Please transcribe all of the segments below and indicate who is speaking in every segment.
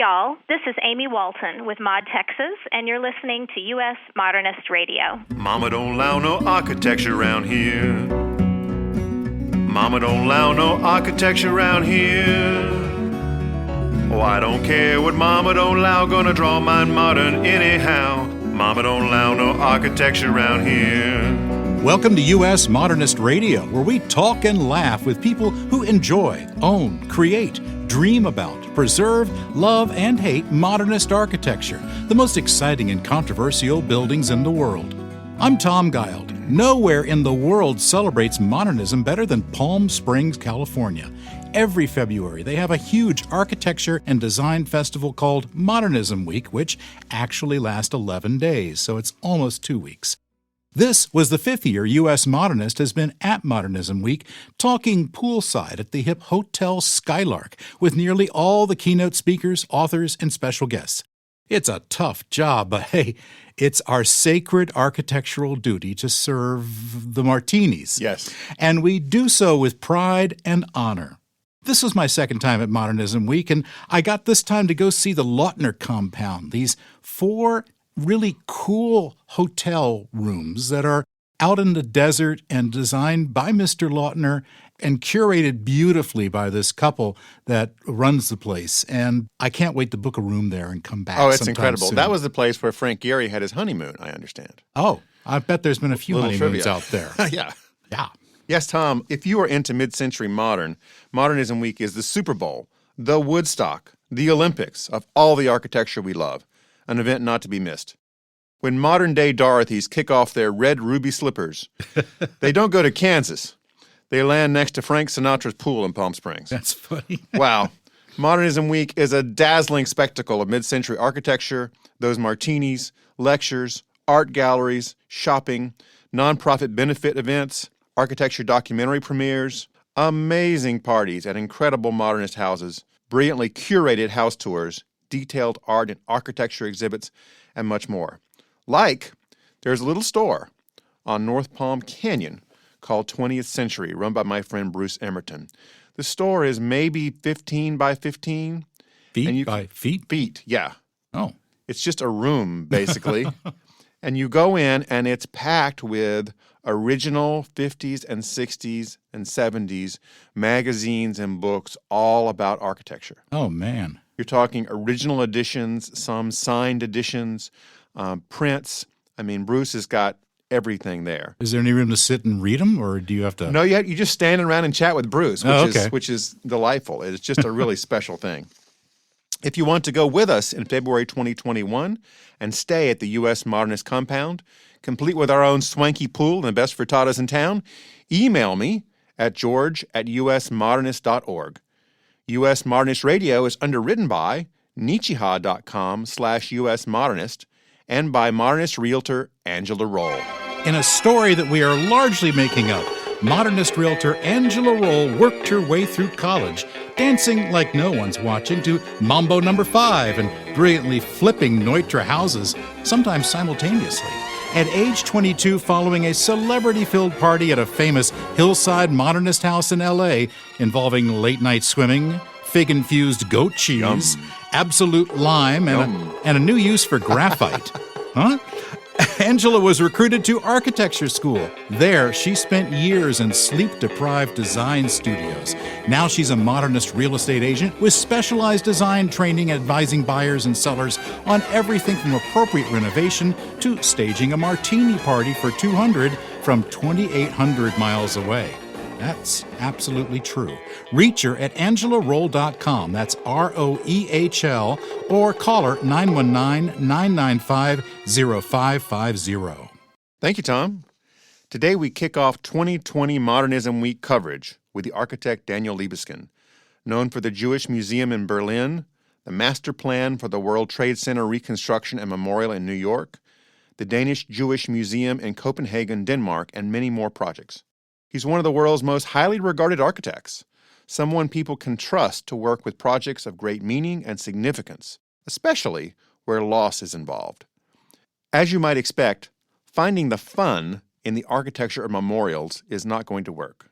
Speaker 1: y'all. This is Amy Walton with Mod Texas, and you're listening to U.S. Modernist Radio.
Speaker 2: Mama don't allow no architecture around here. Mama don't allow no architecture around here. Oh, I don't care what Mama don't allow, gonna draw mine modern anyhow. Mama don't allow no architecture around here.
Speaker 3: Welcome to U.S. Modernist Radio, where we talk and laugh with people who enjoy, own, create, dream about, preserve, love, and hate modernist architecture, the most exciting and controversial buildings in the world. I'm Tom Guild. Nowhere in the world celebrates modernism better than Palm Springs, California. Every February, they have a huge architecture and design festival called Modernism Week, which actually lasts 11 days, so it's almost 2 weeks. This was the 5th year U.S. Modernist has been at Modernism Week, talking poolside at the hip Hotel Skylark with nearly all the keynote speakers, authors, and special guests. It's a tough job, but hey, it's our sacred architectural duty to serve the martinis.
Speaker 4: Yes.
Speaker 3: And we do so with pride and honor. This was my second time at Modernism Week, and I got this time to go see the Lautner compound, these 4 really cool hotel rooms that are out in the desert and designed by Mr. Lautner and curated beautifully by this couple that runs the place. And I can't wait to book a room there and come back.
Speaker 4: Oh, it's incredible.
Speaker 3: Soon.
Speaker 4: That was the place where Frank Gehry had his honeymoon, I understand.
Speaker 3: Oh, I bet there's been a few honeymoons out there.
Speaker 4: Yeah.
Speaker 3: Yeah.
Speaker 4: Yes, Tom, if you are into mid-century Modernism Week is the Super Bowl, the Woodstock, the Olympics of all the architecture we love. An event not to be missed. When modern-day Dorothys kick off their red ruby slippers, they don't go to Kansas. They land next to Frank Sinatra's pool in Palm Springs.
Speaker 3: That's funny.
Speaker 4: Wow. Modernism Week is a dazzling spectacle of mid-century architecture, those martinis, lectures, art galleries, shopping, nonprofit benefit events, architecture documentary premieres, amazing parties at incredible modernist houses, brilliantly curated house tours, detailed art and architecture exhibits, and much more. Like, there's a little store on North Palm Canyon called 20th Century, run by my friend Bruce Emerton. The store is maybe 15 by 15.
Speaker 3: Feet by feet?
Speaker 4: Feet, yeah.
Speaker 3: Oh.
Speaker 4: It's just a room, basically. And you go in, and it's packed with original 50s and 60s and 70s magazines and books all about architecture.
Speaker 3: Oh, man.
Speaker 4: You're talking original editions, some signed editions, prints. I mean, Bruce has got everything there.
Speaker 3: Is there any room to sit and read them, or do you have to?
Speaker 4: No, you just stand around and chat with Bruce, which is delightful. It's just a really special thing. If you want to go with us in February 2021 and stay at the U.S. Modernist compound, complete with our own swanky pool and the best frittatas in town, email me at george@usmodernist.org. U.S. Modernist Radio is underwritten by Nichiha.com/U.S. Modernist and by modernist realtor Angela Roll.
Speaker 3: In a story that we are largely making up, modernist realtor Angela Roll worked her way through college, dancing like no one's watching to Mambo No. 5 and brilliantly flipping Neutra houses, sometimes simultaneously. At age 22, following a celebrity-filled party at a famous hillside modernist house in L.A. involving late-night swimming, fig-infused goat cheese, absolute lime, and a new use for graphite. Huh? Angela was recruited to architecture school. There, she spent years in sleep-deprived design studios. Now she's a modernist real estate agent with specialized design training advising buyers and sellers on everything from appropriate renovation to staging a martini party for 200 from 2,800 miles away. That's absolutely true. Reach her at angelaroll.com. That's ROEHL, or call her 919-995-0550.
Speaker 4: Thank you, Tom. Today we kick off 2020 Modernism Week coverage with the architect Daniel Libeskind, known for the Jewish Museum in Berlin, the master plan for the World Trade Center reconstruction and memorial in New York, the Danish Jewish Museum in Copenhagen, Denmark, and many more projects. He's one of the world's most highly regarded architects, someone people can trust to work with projects of great meaning and significance, especially where loss is involved. As you might expect, finding the fun in the architecture of memorials is not going to work.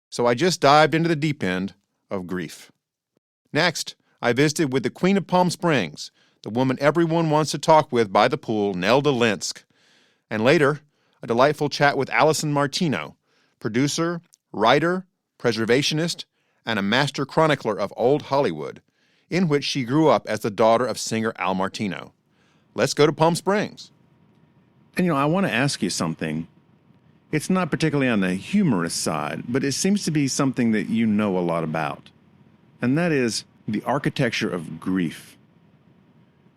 Speaker 4: So I just dived into the deep end of grief. Next, I visited with the Queen of Palm Springs, the woman everyone wants to talk with by the pool, Nelda Linsk. And later, a delightful chat with Alison Martino, producer, writer, preservationist, and a master chronicler of old Hollywood, in which she grew up as the daughter of singer Al Martino. Let's go to Palm Springs.
Speaker 5: And I want to ask you something. It's not particularly on the humorous side, but it seems to be something that you know a lot about. And that is the architecture of grief.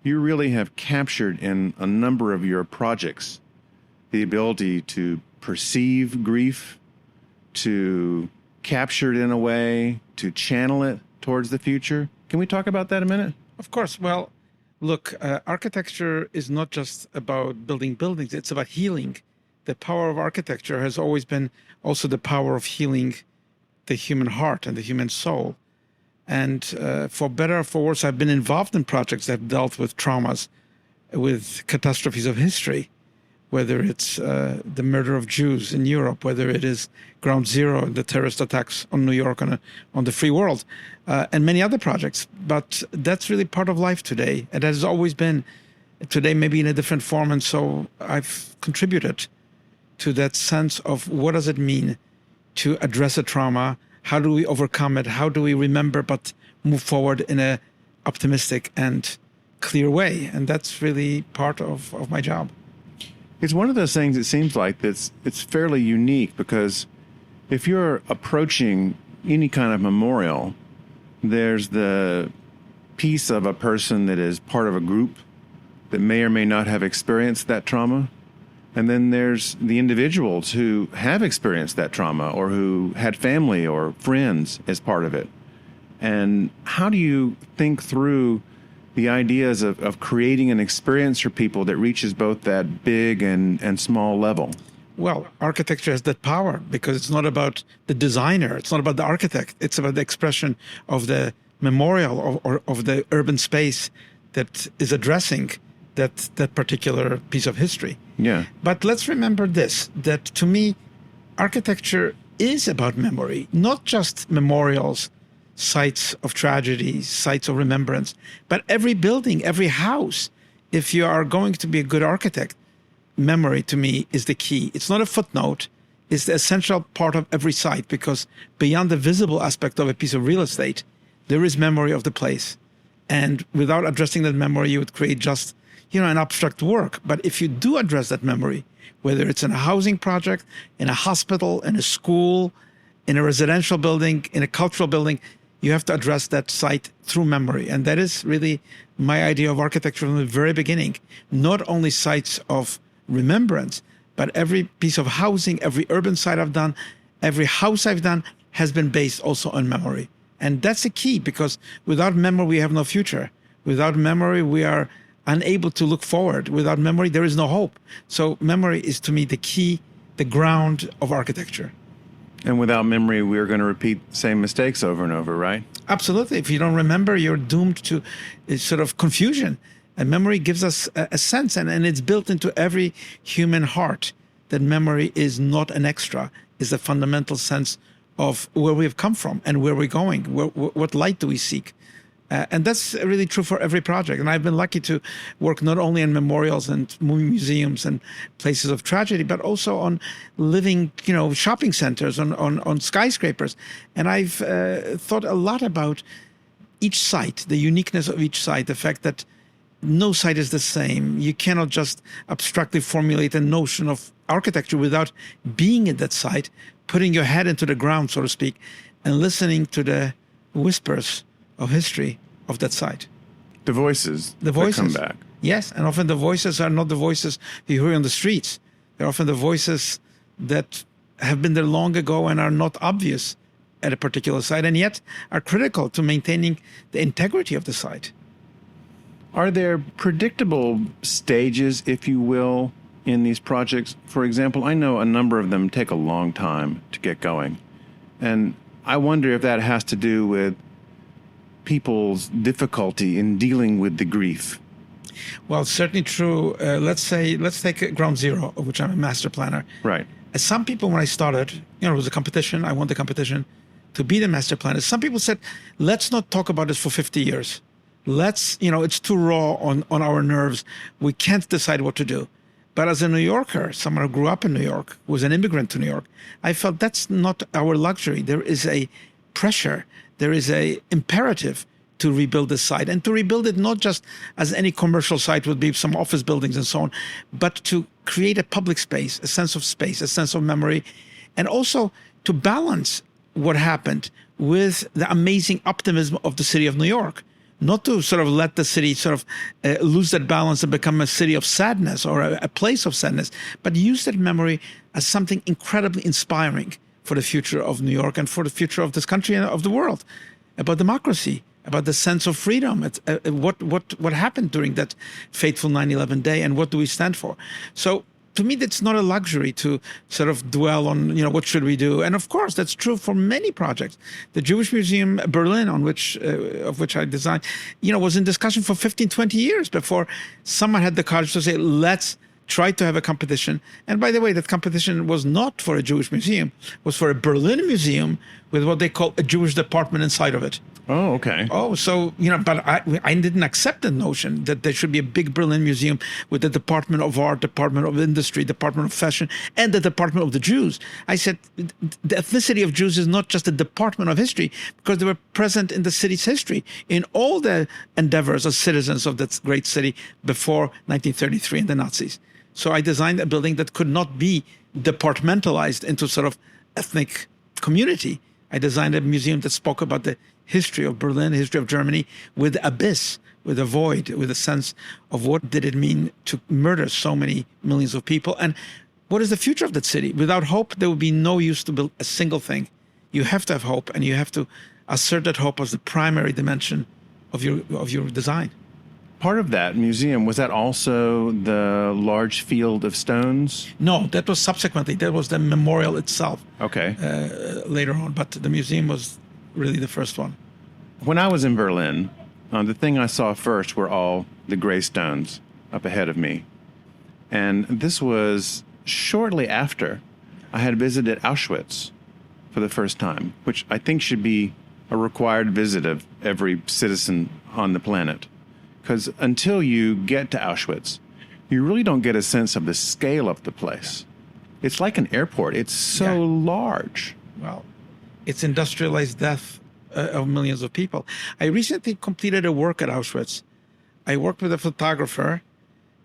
Speaker 5: You really have captured in a number of your projects the ability to perceive grief, to capture it in a way, to channel it towards the future. Can we talk about that a minute?
Speaker 6: Of course. Well, look, architecture is not just about building buildings. It's about healing. The power of architecture has always been also the power of healing the human heart and the human soul. And for better or for worse, I've been involved in projects that have dealt with traumas, with catastrophes of history, whether it's the murder of Jews in Europe, whether it is Ground Zero, the terrorist attacks on New York, on the free world, and many other projects. But that's really part of life today. And that has always been today, maybe in a different form. And so I've contributed to that sense of what does it mean to address a trauma? How do we overcome it? How do we remember but move forward in a optimistic and clear way? And that's really part of my job.
Speaker 5: It's one of those things, it seems like, it's fairly unique, because if you're approaching any kind of memorial, there's the piece of a person that is part of a group that may or may not have experienced that trauma. And then there's the individuals who have experienced that trauma or who had family or friends as part of it. And how do you think through the ideas of creating an experience for people that reaches both that big and small level?
Speaker 6: Well, architecture has that power because it's not about the designer. It's not about the architect. It's about the expression of the memorial or of the urban space that is addressing that particular piece of history.
Speaker 5: Yeah.
Speaker 6: But let's remember this, that to me, architecture is about memory, not just memorials, sites of tragedy, sites of remembrance, but every building, every house. If you are going to be a good architect, memory to me is the key. It's not a footnote. It's the essential part of every site, because beyond the visible aspect of a piece of real estate, there is memory of the place. And without addressing that memory, you would create just, an abstract work. But if you do address that memory, whether it's in a housing project, in a hospital, in a school, in a residential building, in a cultural building, you have to address that site through memory. And that is really my idea of architecture from the very beginning. Not only sites of remembrance, but every piece of housing, every urban site I've done, every house I've done has been based also on memory. And that's the key, because without memory, we have no future. Without memory, we are unable to look forward. Without memory, there is no hope. So memory is, to me, the key, the ground of architecture.
Speaker 5: And without memory, we're going to repeat the same mistakes over and over, right?
Speaker 6: Absolutely. If you don't remember, you're doomed to sort of confusion. And memory gives us a sense, and it's built into every human heart, that memory is not an extra, is a fundamental sense of where we have come from and where we're going, what light do we seek. And that's really true for every project. And I've been lucky to work not only in memorials and museums and places of tragedy, but also on living, shopping centers, on skyscrapers. And I've thought a lot about each site, the uniqueness of each site, the fact that no site is the same. You cannot just abstractly formulate a notion of architecture without being at that site, putting your head into the ground, so to speak, and listening to the whispers of history of that site.
Speaker 5: The voices that come back.
Speaker 6: Yes, and often the voices are not the voices you hear on the streets. They're often the voices that have been there long ago and are not obvious at a particular site, and yet are critical to maintaining the integrity of the site.
Speaker 5: Are there predictable stages, if you will, in these projects? For example, I know a number of them take a long time to get going. And I wonder if that has to do with people's difficulty in dealing with the grief.
Speaker 6: Well, it's certainly true. Let's take Ground Zero, of which I'm a master planner.
Speaker 5: Right.
Speaker 6: As some people, when I started, it was a competition. I won the competition to be the master planner. Some people said, let's not talk about this for 50 years. Let's, it's too raw on our nerves. We can't decide what to do. But as a New Yorker, someone who grew up in New York, was an immigrant to New York, I felt that's not our luxury. There is a pressure, there is a imperative to rebuild this site, and to rebuild it not just as any commercial site would be, some office buildings and so on, but to create a public space, a sense of memory, and also to balance what happened with the amazing optimism of the city of New York. Not to sort of let the city sort of lose that balance and become a city of sadness or a place of sadness, but use that memory as something incredibly inspiring for the future of New York and for the future of this country and of the world, about democracy, about the sense of freedom. What happened during that fateful 9/11 day, and what do we stand for? So to me, that's not a luxury to sort of dwell on, what should we do? And of course, that's true for many projects. The Jewish Museum Berlin, of which I designed, was in discussion for 15, 20 years before someone had the courage to say, let's try to have a competition. And by the way, that competition was not for a Jewish museum, it was for a Berlin museum with what they call a Jewish department inside of it.
Speaker 5: Oh, okay.
Speaker 6: Oh, so, but I didn't accept the notion that there should be a big Berlin museum with the Department of Art, Department of Industry, Department of Fashion, and the Department of the Jews. I said the ethnicity of Jews is not just a department of history, because they were present in the city's history, in all the endeavors as citizens of that great city before 1933 and the Nazis. So I designed a building that could not be departmentalized into sort of ethnic community. I designed a museum that spoke about the history of Berlin, history of Germany, with the abyss, with a void, with a sense of what did it mean to murder so many millions of people, and what is the future of that city. Without hope, there would be no use to build a single thing. You have to have hope, and you have to assert that hope as the primary dimension of your design.
Speaker 5: Part of that museum, was that also the large field of stones?
Speaker 6: No, that was subsequently. That was the memorial itself.
Speaker 5: Okay.
Speaker 6: Later on, but the museum was really the first one.
Speaker 5: When I was in Berlin, the thing I saw first were all the gray stones up ahead of me. And this was shortly after I had visited Auschwitz for the first time, which I think should be a required visit of every citizen on the planet. Because until you get to Auschwitz, you really don't get a sense of the scale of the place. It's like an airport. It's so large.
Speaker 6: Well, it's industrialized death of millions of people. I recently completed a work at Auschwitz. I worked with a photographer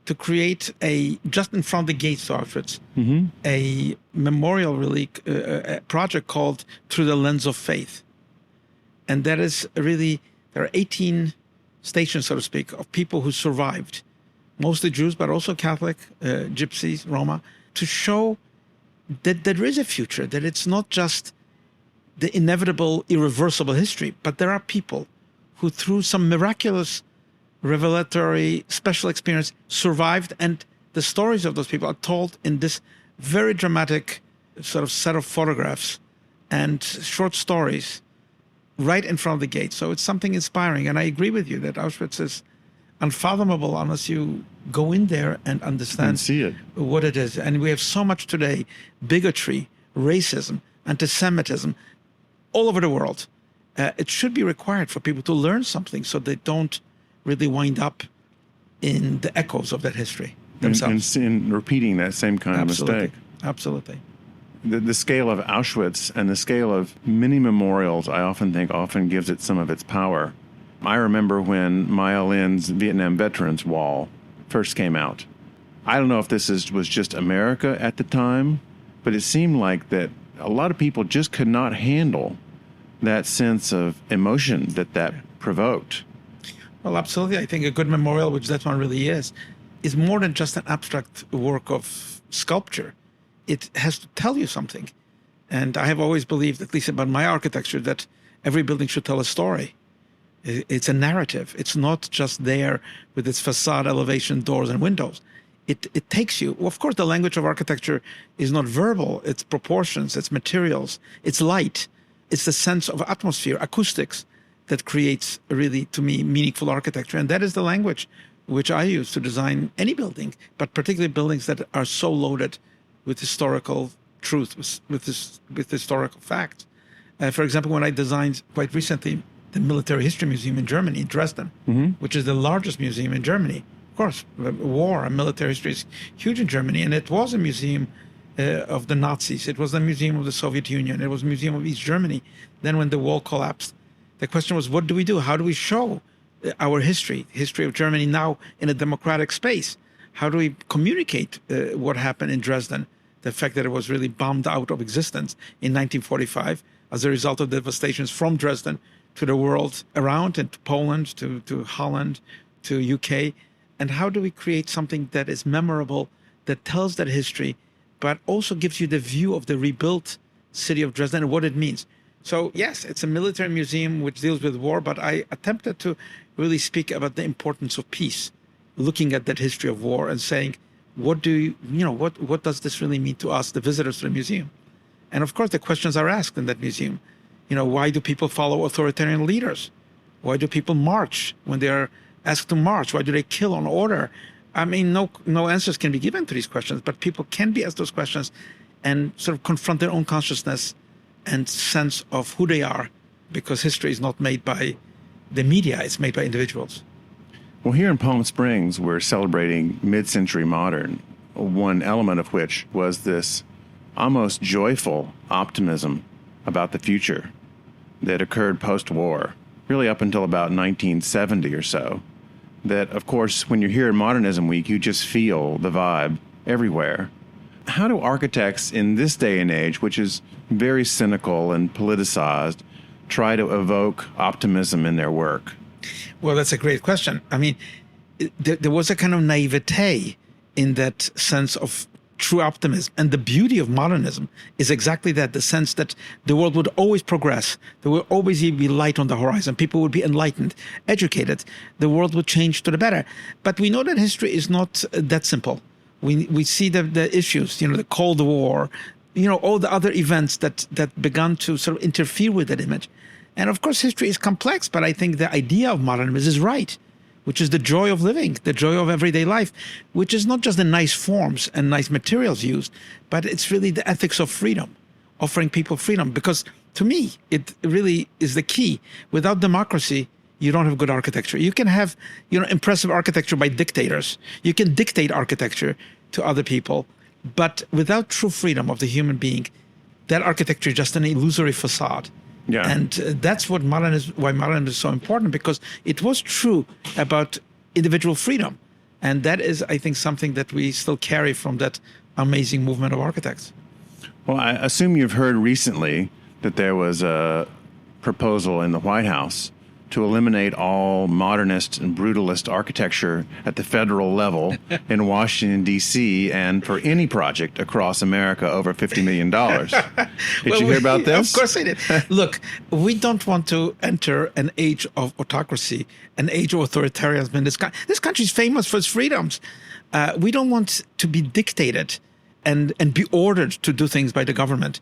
Speaker 6: to create just in front of the gates to Auschwitz, a memorial a project called Through the Lens of Faith. And that is really, there are 18 stations, so to speak, of people who survived, mostly Jews, but also Catholic, Gypsies, Roma, to show that there is a future, that it's not just the inevitable, irreversible history, but there are people who, through some miraculous, revelatory, special experience, survived, and the stories of those people are told in this very dramatic sort of set of photographs and short stories right in front of the gate. So it's something inspiring, and I agree with you that Auschwitz is unfathomable unless you go in there and understand
Speaker 5: and see it.
Speaker 6: What it is. And we have so much today, bigotry, racism, anti-Semitism, all over the world. It should be required for people to learn something so they don't really wind up in the echoes of that history themselves.
Speaker 5: And repeating that same kind of mistake.
Speaker 6: Absolutely.
Speaker 5: The scale of Auschwitz and the scale of many memorials, I often think, gives it some of its power. I remember when Maya Lin's Vietnam Veterans Wall first came out. I don't know if this was just America at the time, but it seemed like that a lot of people just could not handle that sense of emotion that provoked.
Speaker 6: Well, absolutely. I think a good memorial, which that one really is more than just an abstract work of sculpture. It has to tell you something. And I have always believed, at least about my architecture, that every building should tell a story. It's a narrative. It's not just there with its facade, elevation, doors, and windows. It takes you. Of course, the language of architecture is not verbal. It's proportions, it's materials, it's light. It's the sense of atmosphere, acoustics, that creates really, to me, meaningful architecture. And that is the language which I use to design any building, but particularly buildings that are so loaded with historical truth, with historical facts. For example, when I designed quite recently the Military History Museum in Germany, in Dresden, which is the largest museum in Germany. Of course, war and military history is huge in Germany, and it was a museum of the Nazis. It was the museum of the Soviet Union. It was a museum of East Germany. Then when the wall collapsed, the question was, what do we do? How do we show our history of Germany now in a democratic space? How do we communicate what happened in Dresden, the fact that it was really bombed out of existence in 1945 as a result of devastations from Dresden to the world around, and to Poland, to Holland, to UK? And how do we create something that is memorable, that tells that history, but also gives you the view of the rebuilt city of Dresden and what it means? So yes, it's a military museum which deals with war, but I attempted to really speak about the importance of peace, looking at that history of war and saying, what does this really mean to us, the visitors to the museum? And of course, the questions are asked in that museum. Why do people follow authoritarian leaders? Why do people march when they are asked to march? Why do they kill on order? I mean, no answers can be given to these questions, but people can be asked those questions and sort of confront their own consciousness and sense of who they are, because history is not made by the media, it's made by individuals.
Speaker 5: Well, here in Palm Springs, we're celebrating mid-century modern, one element of which was this almost joyful optimism about the future that occurred post-war, really up until about 1970 or so. That, of course, when you're here at Modernism Week, you just feel the vibe everywhere. How do architects in this day and age, which is very cynical and politicized, try to evoke optimism in their work?
Speaker 6: Well, that's a great question. I mean, there was a kind of naivete in that sense of true optimism. And the beauty of modernism is exactly that, the sense that the world would always progress. There will always be light on the horizon. People would be enlightened, educated. The world would change to the better. But we know that history is not that simple. We see the issues, the Cold War, all the other events that began to sort of interfere with that image. And of course, history is complex, but I think the idea of modernism is right, which is the joy of living, the joy of everyday life, which is not just the nice forms and nice materials used, but it's really the ethics of freedom, offering people freedom. Because to me, it really is the key. Without democracy, you don't have good architecture. You can have, impressive architecture by dictators. You can dictate architecture to other people, but without true freedom of the human being, that architecture is just an illusory facade.
Speaker 5: Yeah.
Speaker 6: And that's why modernism is so important, because it was true about individual freedom. And that is, I think, something that we still carry from that amazing movement of architects.
Speaker 5: Well, I assume you've heard recently that there was a proposal in the White House to eliminate all modernist and brutalist architecture at the federal level in Washington, D.C., and for any project across America over $50 million. Did you hear about this?
Speaker 6: Of course I did. Look, we don't want to enter an age of autocracy, an age of authoritarianism. This country is famous for its freedoms. We don't want to be dictated and be ordered to do things by the government.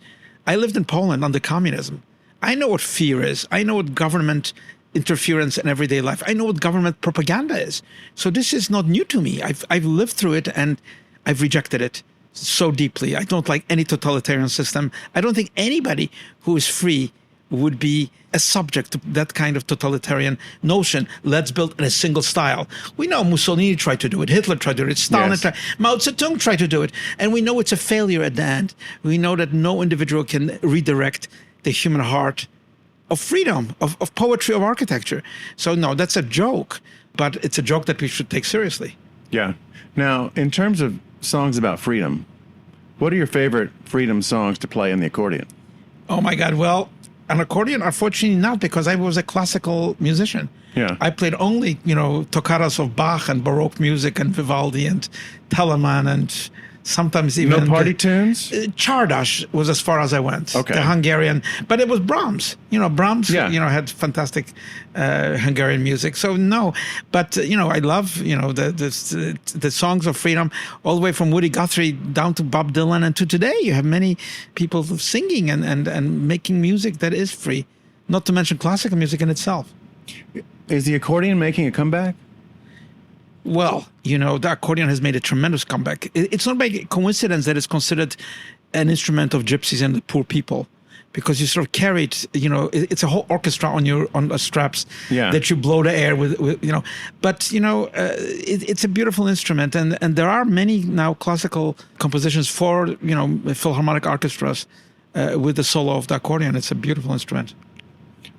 Speaker 6: I lived in Poland under communism. I know what fear is. I know what government interference in everyday life. I know what government propaganda is. So this is not new to me. I've lived through it and I've rejected it so deeply. I don't like any totalitarian system. I don't think anybody who is free would be a subject to that kind of totalitarian notion. Let's build in a single style. We know Mussolini tried to do it. Hitler tried to do it. Stalin tried. Mao Zedong tried to do it. And we know it's a failure at the end. We know that no individual can redirect the human heart of freedom, of poetry, of architecture. So no, that's a joke, but it's a joke that we should take seriously.
Speaker 5: Yeah. Now, in terms of songs about freedom, what are your favorite freedom songs to play in the accordion?
Speaker 6: Oh my God, well, an accordion, unfortunately not, because I was a classical musician.
Speaker 5: Yeah.
Speaker 6: I played only, toccatas of Bach and Baroque music and Vivaldi and Telemann and sometimes even...
Speaker 5: No party tunes?
Speaker 6: Csárdás was as far as I went.
Speaker 5: Okay.
Speaker 6: The Hungarian, but it was Brahms. Brahms,
Speaker 5: Yeah.
Speaker 6: Had fantastic Hungarian music. So no, but, I love, the songs of freedom all the way from Woody Guthrie down to Bob Dylan. And to today, you have many people singing and making music that is free, not to mention classical music in itself.
Speaker 5: Is the accordion making a comeback?
Speaker 6: Well, the accordion has made a tremendous comeback. It's not by coincidence that it's considered an instrument of gypsies and the poor people, because you sort of carry it, it's a whole orchestra on straps that you blow the air with. But it's a beautiful instrument, and there are many now classical compositions for philharmonic orchestras with the solo of the accordion. It's a beautiful instrument.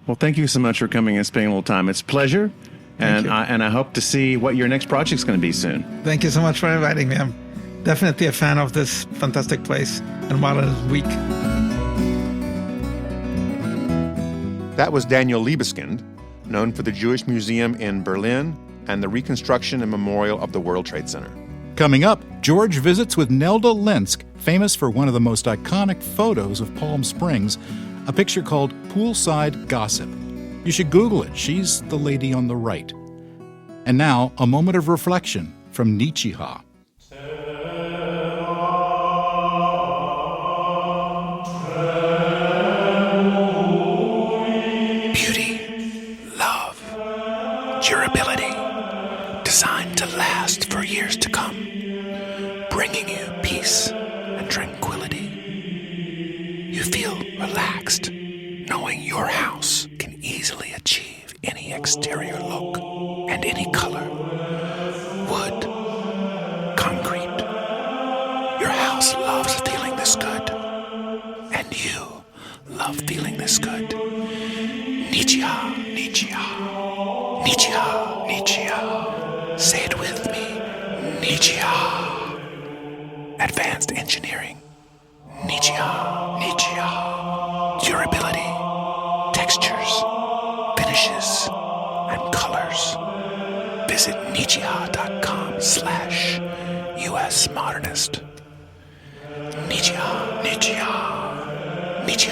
Speaker 5: Well, thank you so much for coming and spending a little time. It's a pleasure, and I hope to see what your next project's going to be soon.
Speaker 6: Thank you so much for inviting me. I'm definitely a fan of this fantastic place and Modernism Week.
Speaker 4: That was Daniel Libeskind, known for the Jewish Museum in Berlin and the reconstruction and memorial of the World Trade Center.
Speaker 3: Coming up, George visits with Nelda Linsk, famous for one of the most iconic photos of Palm Springs, a picture called Poolside Gossip. You should Google it. She's the lady on the right. And now, a moment of reflection from Nietzsche.
Speaker 7: Durability, designed to last for years to come, bringing you peace and tranquility. You feel relaxed, knowing your house can easily achieve any exterior look and any color. Wood, concrete. Your house loves feeling this good, and you love feeling this good. Nietzsche, Nietzsche. Nietzsche, Nietzsche. Say it with me. Nietzsche. Advanced engineering. Nietzsche, Nietzsche. Durability, textures, finishes, and colors. Visit Nietzsche.com/US Modernist. Nietzsche, Nietzsche. Nietzsche.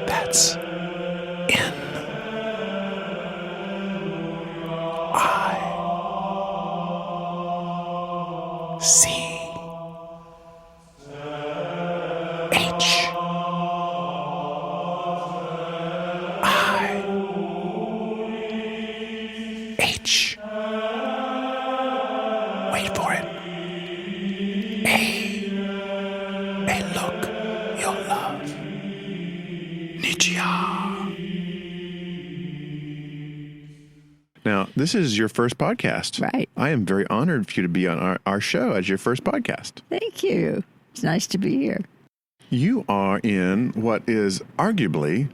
Speaker 7: That's N. C H I H. Wait for it. A look you'll love. Nietzsche.
Speaker 5: Now, this is your first podcast.
Speaker 8: Right.
Speaker 5: I am very honored for you to be on our show as your first podcast.
Speaker 8: Thank you. It's nice to be here.
Speaker 5: You are in what is arguably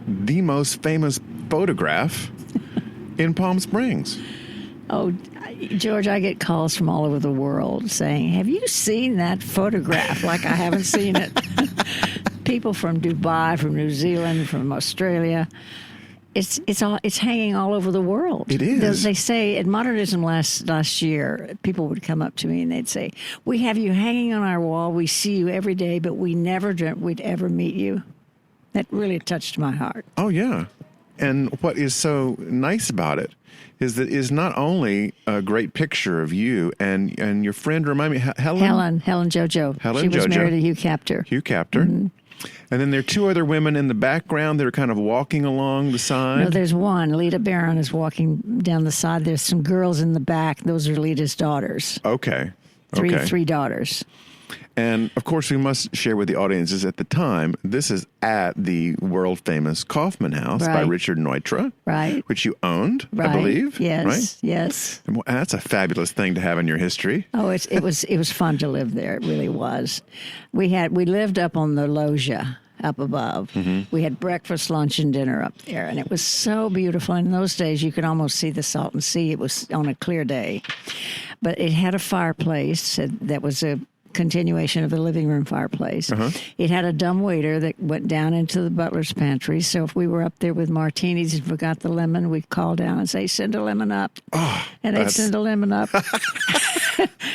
Speaker 5: the most famous photograph in Palm Springs.
Speaker 8: Oh, George, I get calls from all over the world saying, have you seen that photograph? Like I haven't seen it. People from Dubai, from New Zealand, from Australia. It's hanging all over the world.
Speaker 5: It is.
Speaker 8: They say at Modernism last year, people would come up to me and they'd say, "We have you hanging on our wall. We see you every day, but we never dreamt we'd ever meet you." That really touched my heart.
Speaker 5: Oh yeah, and what is so nice about it is that it's not only a great picture of you and your friend. Remind me, Helen
Speaker 8: Jojo.
Speaker 5: Helen
Speaker 8: She was
Speaker 5: Jojo.
Speaker 8: married to Hugh Captor.
Speaker 5: Mm-hmm. And then there are two other women in the background that are kind of walking along the side.
Speaker 8: No, there's one. Lita Barron is walking down the side. There's some girls in the back. Those are Lita's daughters.
Speaker 5: Okay.
Speaker 8: Three daughters.
Speaker 5: And, of course, we must share with the audiences at the time, this is at the world-famous Kaufman House by Richard Neutra, which you owned, I believe.
Speaker 8: Yes,
Speaker 5: right?
Speaker 8: yes.
Speaker 5: And that's a fabulous thing to have in your history.
Speaker 8: Oh, it was fun to live there. It really was. We lived up on the loggia up above. Mm-hmm. We had breakfast, lunch, and dinner up there, and it was so beautiful. In those days, you could almost see the Salton Sea. It was on a clear day. But it had a fireplace that was a continuation of the living room fireplace. Uh-huh. It had a dumbwaiter that went down into the butler's pantry. So if we were up there with martinis and forgot the lemon, we'd call down and say, "Send a lemon up."
Speaker 5: Oh,
Speaker 8: and they'd send a lemon up.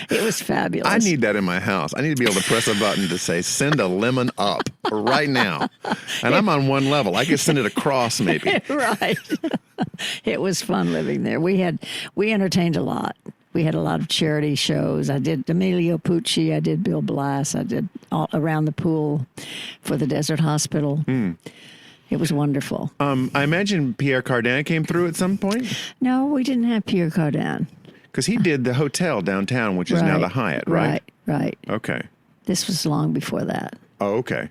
Speaker 8: It was fabulous.
Speaker 5: I need that in my house. I need to be able to press a button to say, "Send a lemon up" right now. And I'm on one level. I could send it across maybe.
Speaker 8: Right. It was fun living there. We entertained a lot. We had a lot of charity shows. I did Emilio Pucci. I did Bill Blass. I did all around the pool for the Desert Hospital. Mm. It was wonderful.
Speaker 5: I imagine Pierre Cardin came through at some point?
Speaker 8: No, we didn't have Pierre Cardin.
Speaker 5: Because he did the hotel downtown, which is now the Hyatt, right?
Speaker 8: Right.
Speaker 5: Okay.
Speaker 8: This was long before that.
Speaker 5: Oh, okay.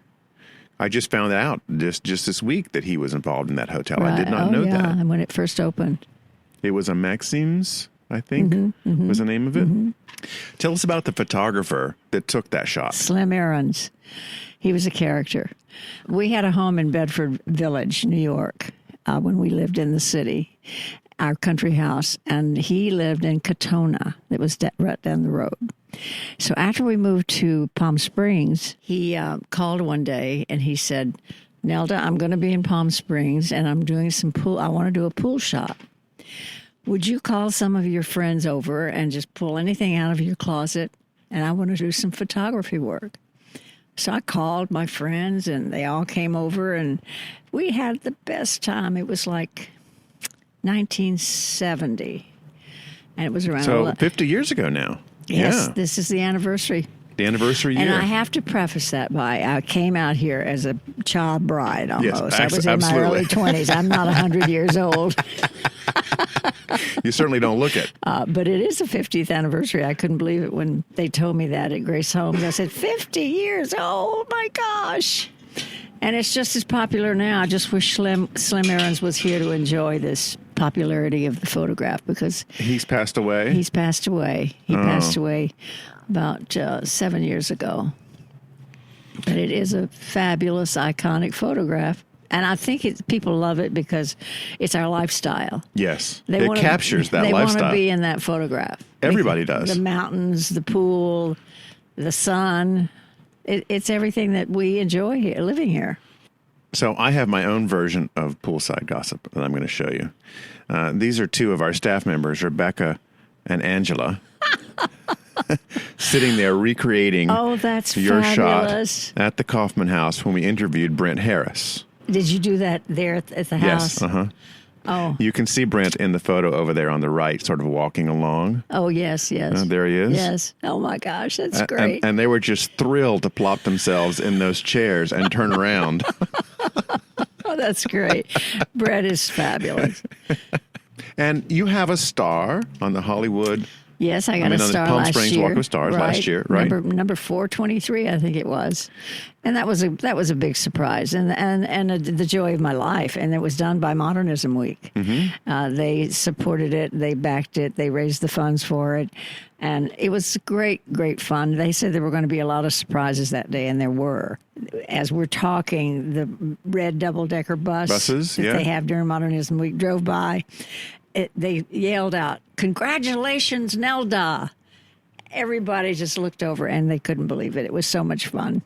Speaker 5: I just found out just this week that he was involved in that hotel.
Speaker 8: Right.
Speaker 5: I did not know
Speaker 8: yeah.
Speaker 5: that.
Speaker 8: And when it first opened.
Speaker 5: It was a Maxims, I think, was the name of it. Tell us about the photographer that took that shot.
Speaker 8: Slim Aarons. He was a character. We had a home in Bedford Village, New York, when we lived in the city, our country house, and he lived in Katona. That was right down the road. So after we moved to Palm Springs, he called one day and he said, Nelda, I'm going to be in Palm Springs and I'm doing some pool. I want to do a pool shot. Would you call some of your friends over and just pull anything out of your closet? And I want to do some photography work. So I called my friends and they all came over and we had the best time. It was like 1970. And it was around...
Speaker 5: So 50 years ago now.
Speaker 8: Yes,
Speaker 5: Yeah.
Speaker 8: this is the anniversary.
Speaker 5: The anniversary year.
Speaker 8: And I have to preface that by I came out here as a child bride almost.
Speaker 5: Yes,
Speaker 8: I was in my early 20s. I'm not 100 years old.
Speaker 5: You certainly don't look it.
Speaker 8: But it is the 50th anniversary. I couldn't believe it when they told me that at Grace Homes. I said, 50 years old? My gosh. And it's just as popular now. I just wish Slim Aarons was here to enjoy this popularity of the photograph because...
Speaker 5: He's passed away?
Speaker 8: He's passed away. He passed away about 7 years ago. But it is a fabulous, iconic photograph. And I think people love it because it's our lifestyle.
Speaker 5: Yes.
Speaker 8: They
Speaker 5: it captures that
Speaker 8: they
Speaker 5: lifestyle.
Speaker 8: They want to be in that photograph.
Speaker 5: Everybody does.
Speaker 8: The mountains, the pool, the sun. It's everything that we enjoy here, living here.
Speaker 5: So I have my own version of poolside gossip that I'm going to show you. These are two of our staff members, Rebecca and Angela, sitting there recreating
Speaker 8: that's
Speaker 5: your
Speaker 8: fabulous.
Speaker 5: shot at the Kaufman House when we interviewed Brent Harris.
Speaker 8: Did you do that there at the house?
Speaker 5: Yes. Uh-huh.
Speaker 8: Oh.
Speaker 5: You can see Brent in the photo over there on the right, sort of walking along.
Speaker 8: Oh, yes.
Speaker 5: There he is.
Speaker 8: Yes. Oh, my gosh. That's great.
Speaker 5: And they were just thrilled to plop themselves in those chairs and turn around.
Speaker 8: Oh, that's great. Brett is fabulous.
Speaker 5: And you have a star on the Hollywood.
Speaker 8: Yes, I got a star
Speaker 5: Palm
Speaker 8: last
Speaker 5: Springs
Speaker 8: year.
Speaker 5: Walk of Stars last year, right?
Speaker 8: Number 423, I think it was, and that was a big surprise and the joy of my life. And it was done by Modernism Week.
Speaker 5: Mm-hmm.
Speaker 8: They supported it, they backed it, they raised the funds for it, and it was great fun. They said there were going to be a lot of surprises that day, and there were. As we're talking, the red double-decker buses that they have during Modernism Week drove by. They yelled out, "Congratulations, Nelda!" Everybody just looked over and they couldn't believe it. It was so much fun.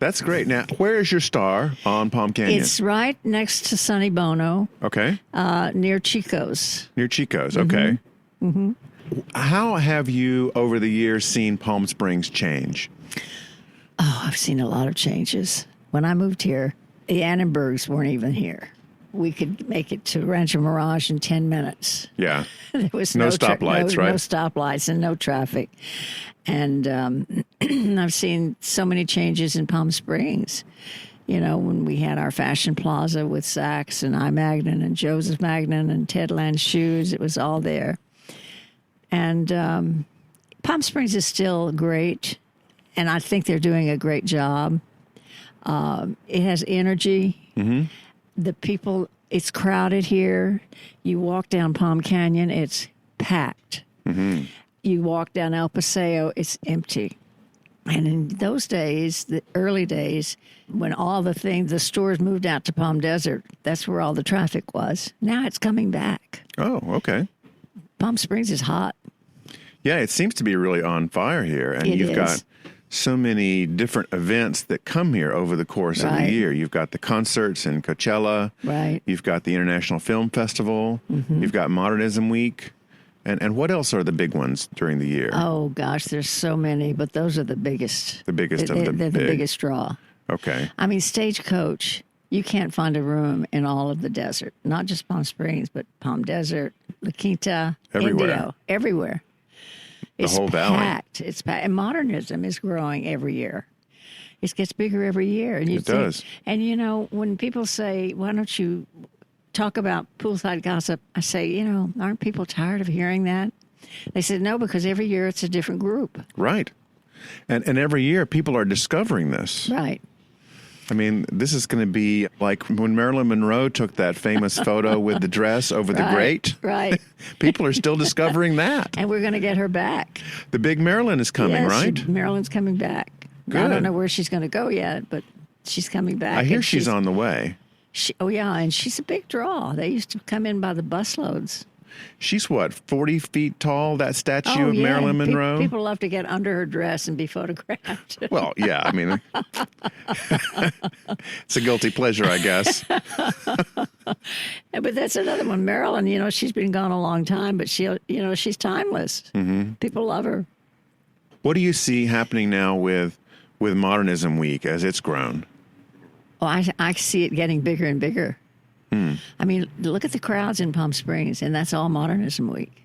Speaker 5: That's great. Now, where is your star on Palm Canyon?
Speaker 8: It's right next to Sonny Bono.
Speaker 5: Okay.
Speaker 8: Near Chico's.
Speaker 5: Near Chico's. Okay. Mm-hmm. How have you, over the years, seen Palm Springs change?
Speaker 8: Oh, I've seen a lot of changes. When I moved here, the Annenbergs weren't even here. We could make it to Rancho Mirage in 10 minutes.
Speaker 5: Yeah.
Speaker 8: There was
Speaker 5: no stoplights, right?
Speaker 8: No stoplights and no traffic. And I've seen so many changes in Palm Springs. You know, when we had our fashion plaza with Saks and I. Magnin and Joseph Magnin and Ted Land Shoes, it was all there. And Palm Springs is still great, and I think they're doing a great job. It has energy. Mm-hmm. The people, it's crowded here. You walk down Palm Canyon, it's packed. Mm-hmm. You walk down El Paseo, it's empty. And in those days, the early days, when all the stores moved out to Palm Desert, that's where all the traffic was. Now it's coming back.
Speaker 5: Oh, okay.
Speaker 8: Palm Springs is hot.
Speaker 5: Yeah, it seems to be really on fire here. And you've got so many different events that come here over the course of the year. You've got the concerts in Coachella.
Speaker 8: Right.
Speaker 5: You've got the International Film Festival. Mm-hmm. You've got Modernism Week. And what else are the big ones during the year?
Speaker 8: Oh, gosh, there's so many, but those are the biggest.
Speaker 5: The biggest of the big.
Speaker 8: They're the biggest draw.
Speaker 5: Okay.
Speaker 8: I mean, Stagecoach, you can't find a room in all of the desert. Not just Palm Springs, but Palm Desert, La Quinta, Indio, everywhere. It's
Speaker 5: whole valley.
Speaker 8: Packed. It's packed. And Modernism is growing every year. It gets bigger every year. And
Speaker 5: it does.
Speaker 8: And, you know, when people say, why don't you talk about poolside gossip, I say, you know, aren't people tired of hearing that? They said, no, because every year it's a different group.
Speaker 5: Right. And every year people are discovering this.
Speaker 8: Right.
Speaker 5: I mean, this is going to be like when Marilyn Monroe took that famous photo with the dress over the grate.
Speaker 8: Right.
Speaker 5: People are still discovering that.
Speaker 8: And we're going to get her back.
Speaker 5: The big Marilyn is coming,
Speaker 8: Yes,
Speaker 5: right?
Speaker 8: Marilyn's coming back.
Speaker 5: Good.
Speaker 8: I don't know where she's going to go yet, but she's coming back.
Speaker 5: I hear
Speaker 8: And
Speaker 5: she's on the way.
Speaker 8: and she's a big draw. They used to come in by the busloads.
Speaker 5: She's what, 40 feet tall, that statue of
Speaker 8: yeah.
Speaker 5: Marilyn Monroe?
Speaker 8: People love to get under her dress and be photographed.
Speaker 5: Well, yeah, I mean, it's a guilty pleasure, I guess.
Speaker 8: But that's another one. Marilyn, she's been gone a long time, but she's timeless. Mm-hmm. People love her.
Speaker 5: What do you see happening now with Modernism Week as it's grown?
Speaker 8: Oh, I see it getting bigger and bigger. I mean, look at the crowds in Palm Springs, and that's all Modernism Week.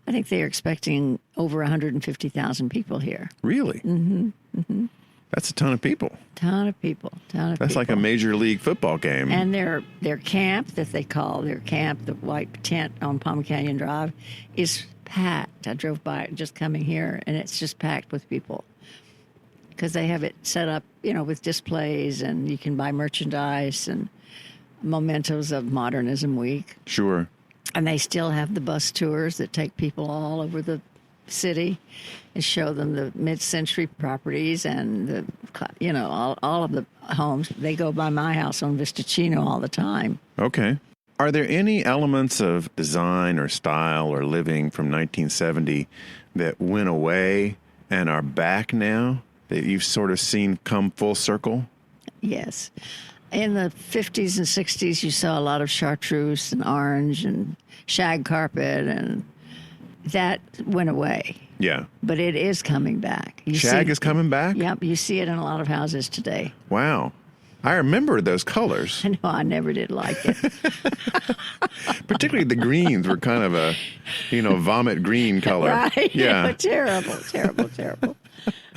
Speaker 8: I think they're expecting over 150,000 people here.
Speaker 5: Really? Mm-hmm. Mm-hmm. That's a ton of people. That's like a major league football game.
Speaker 8: And their camp that they call their camp, the white tent on Palm Canyon Drive, is packed. I drove by it just coming here, and it's just packed with people. Because they have it set up, with displays, and you can buy merchandise and mementos of Modernism Week.
Speaker 5: Sure.
Speaker 8: And they still have the bus tours that take people all over the city and show them the mid-century properties and all of the homes. They go by my house on Vistacino all the time.
Speaker 5: Okay. Are there any elements of design or style or living from 1970 that went away and are back now that you've sort of seen come full circle?
Speaker 8: Yes. In the 50s and 60s, you saw a lot of chartreuse and orange and shag carpet, and that went away.
Speaker 5: Yeah.
Speaker 8: But it is coming back.
Speaker 5: Shag is coming back?
Speaker 8: Yep. You see it in a lot of houses today.
Speaker 5: Wow. I remember those colors.
Speaker 8: I know. I never did like it.
Speaker 5: Particularly the greens were kind of a, vomit green color.
Speaker 8: Right?
Speaker 5: Yeah.
Speaker 8: Terrible.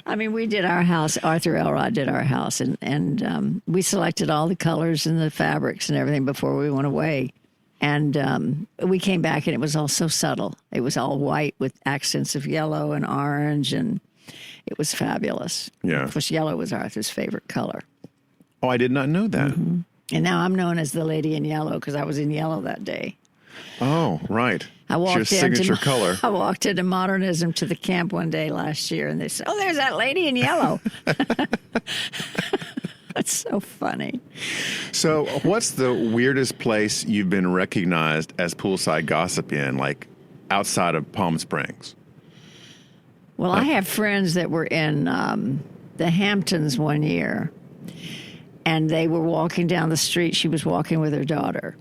Speaker 8: I mean, we did our house. Arthur Elrod did our house, and we selected all the colors and the fabrics and everything before we went away. And we came back, and it was all so subtle. It was all white with accents of yellow and orange, and it was fabulous.
Speaker 5: Yeah.
Speaker 8: Of course, yellow was Arthur's favorite color.
Speaker 5: Oh, I did not know that.
Speaker 8: Mm-hmm. And now I'm known as the lady in yellow because I was in yellow that day.
Speaker 5: Oh, right.
Speaker 8: It's
Speaker 5: your signature color.
Speaker 8: I walked into Modernism to the camp one day last year, and they said, "Oh, there's that lady in yellow." That's so funny.
Speaker 5: So, what's the weirdest place you've been recognized as poolside gossip in, like outside of Palm Springs?
Speaker 8: Well, I have friends that were in the Hamptons one year, and they were walking down the street. She was walking with her daughter,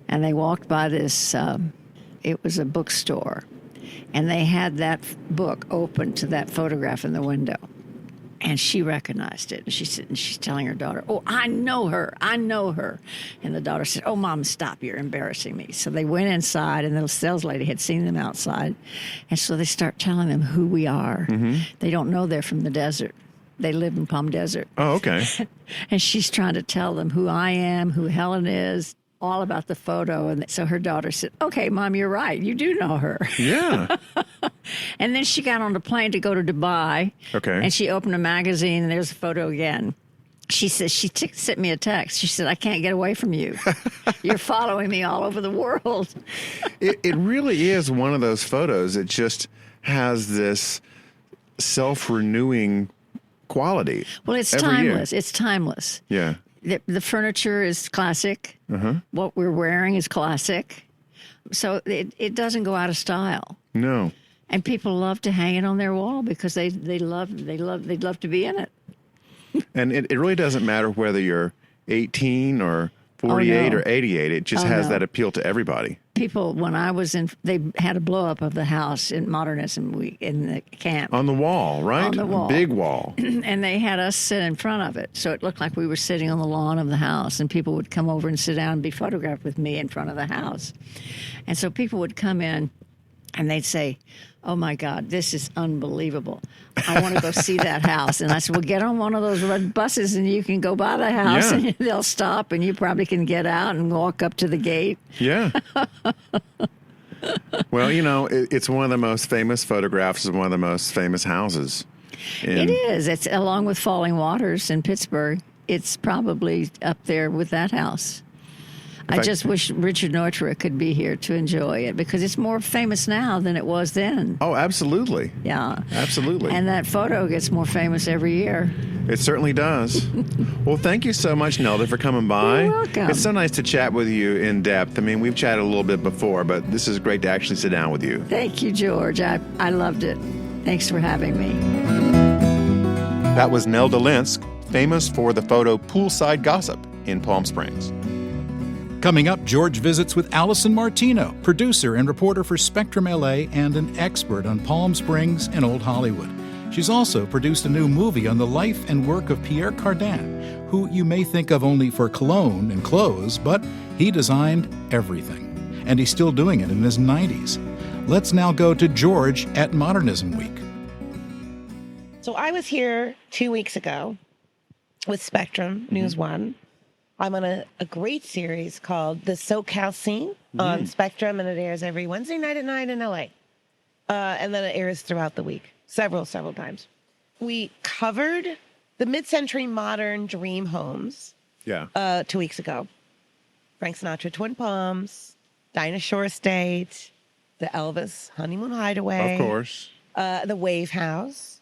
Speaker 8: and they walked by this. It was a bookstore, and they had that book open to that photograph in the window. And she recognized it. And she's telling her daughter, "Oh, I know her. And the daughter said, "Oh, Mom, stop. You're embarrassing me." So they went inside, and the sales lady had seen them outside. And so they start telling them who we are. Mm-hmm. They don't know they're from the desert. They live in Palm Desert.
Speaker 5: Oh, okay.
Speaker 8: And she's trying to tell them who I am, who Helen is, all about the photo. And so her daughter said, "Okay, Mom, you're right. You do know her."
Speaker 5: Yeah.
Speaker 8: And then she got on the plane to go to Dubai.
Speaker 5: Okay.
Speaker 8: And she opened a magazine, and there's a photo again. She says, she sent me a text. She said, "I can't get away from you. You're following me all over the world."
Speaker 5: It really is one of those photos. It just has this self-renewing quality.
Speaker 8: Well, it's
Speaker 5: every
Speaker 8: timeless.
Speaker 5: year.
Speaker 8: It's timeless.
Speaker 5: Yeah.
Speaker 8: The furniture is classic. Uh-huh. What we're wearing is classic. So it doesn't go out of style.
Speaker 5: No.
Speaker 8: And people love to hang it on their wall because they'd love to be in it.
Speaker 5: And it really doesn't matter whether you're 18 or 48 or 88. It just has that appeal to everybody.
Speaker 8: People, when I was they had a blow up of the house in Modernism Week in the camp.
Speaker 5: On the wall, right?
Speaker 8: On the wall.
Speaker 5: Big wall.
Speaker 8: And they had us sit in front of it. So it looked like we were sitting on the lawn of the house, and people would come over and sit down and be photographed with me in front of the house. And so people would come in and they'd say, "Oh my God, this is unbelievable. I want to go see that house." And I said, "Well, get on one of those red buses and you can go by the house and they'll stop and you probably can get out and walk up to the gate."
Speaker 5: Yeah. Well, it's one of the most famous photographs of one of the most famous houses.
Speaker 8: It is. It's along with Falling Waters in Pittsburgh. it's probably up there with that house. I just wish Richard Northrup could be here to enjoy it because it's more famous now than it was then.
Speaker 5: Oh, absolutely.
Speaker 8: Yeah.
Speaker 5: Absolutely.
Speaker 8: And that photo gets more famous every year.
Speaker 5: It certainly does. Well, thank you so much, Nelda, for coming by.
Speaker 8: You're welcome.
Speaker 5: It's so nice to chat with you in depth. I mean, we've chatted a little bit before, but this is great to actually sit down with you.
Speaker 8: Thank you, George. I loved it. Thanks for having me.
Speaker 4: That was Nelda Linsk, famous for the photo Poolside Gossip in Palm Springs.
Speaker 3: Coming up, George visits with Alison Martino, producer and reporter for Spectrum LA and an expert on Palm Springs and Old Hollywood. She's also produced a new movie on the life and work of Pierre Cardin, who you may think of only for cologne and clothes, but he designed everything. And he's still doing it in his 90s. Let's now go to George at Modernism Week.
Speaker 9: So I was here 2 weeks ago with Spectrum News One. I'm on a great series called The SoCal Scene on Spectrum, and it airs every Wednesday night at 9 in LA. And then it airs throughout the week, several times. We covered the mid-century modern dream homes 2 weeks ago. Frank Sinatra Twin Palms, Dinah Shore Estate, the Elvis Honeymoon Hideaway.
Speaker 5: Of course.
Speaker 9: The Wave House.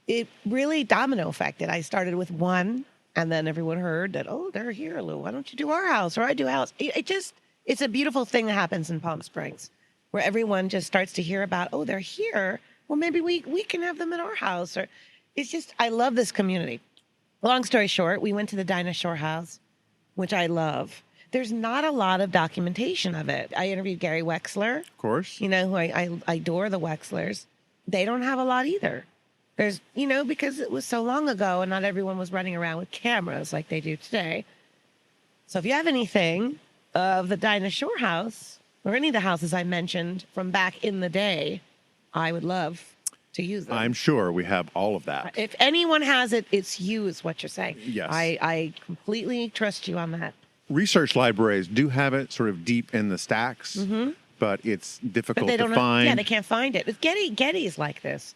Speaker 9: It really domino affected. I started with one. And then everyone heard that, oh, they're here, Lou. Why don't you do our house? Or I do house. It's a beautiful thing that happens in Palm Springs where everyone just starts to hear about, oh, they're here. Well, maybe we can have them at our house. Or it's just, I love this community. Long story short, we went to the Dinah Shore house, which I love. There's not a lot of documentation of it. I interviewed Gary Wexler.
Speaker 5: Of course.
Speaker 9: You know, who I adore the Wexlers. They don't have a lot either. There's, because it was so long ago and not everyone was running around with cameras like they do today. So if you have anything of the Dinah Shore house or any of the houses I mentioned from back in the day, I would love to use them.
Speaker 5: I'm sure we have all of that.
Speaker 9: If anyone has it, it's you is what you're saying.
Speaker 5: Yes.
Speaker 9: I completely trust you on that.
Speaker 5: Research libraries do have it sort of deep in the stacks, but it's difficult to find.
Speaker 9: Yeah, they can't find it. But Getty's like this.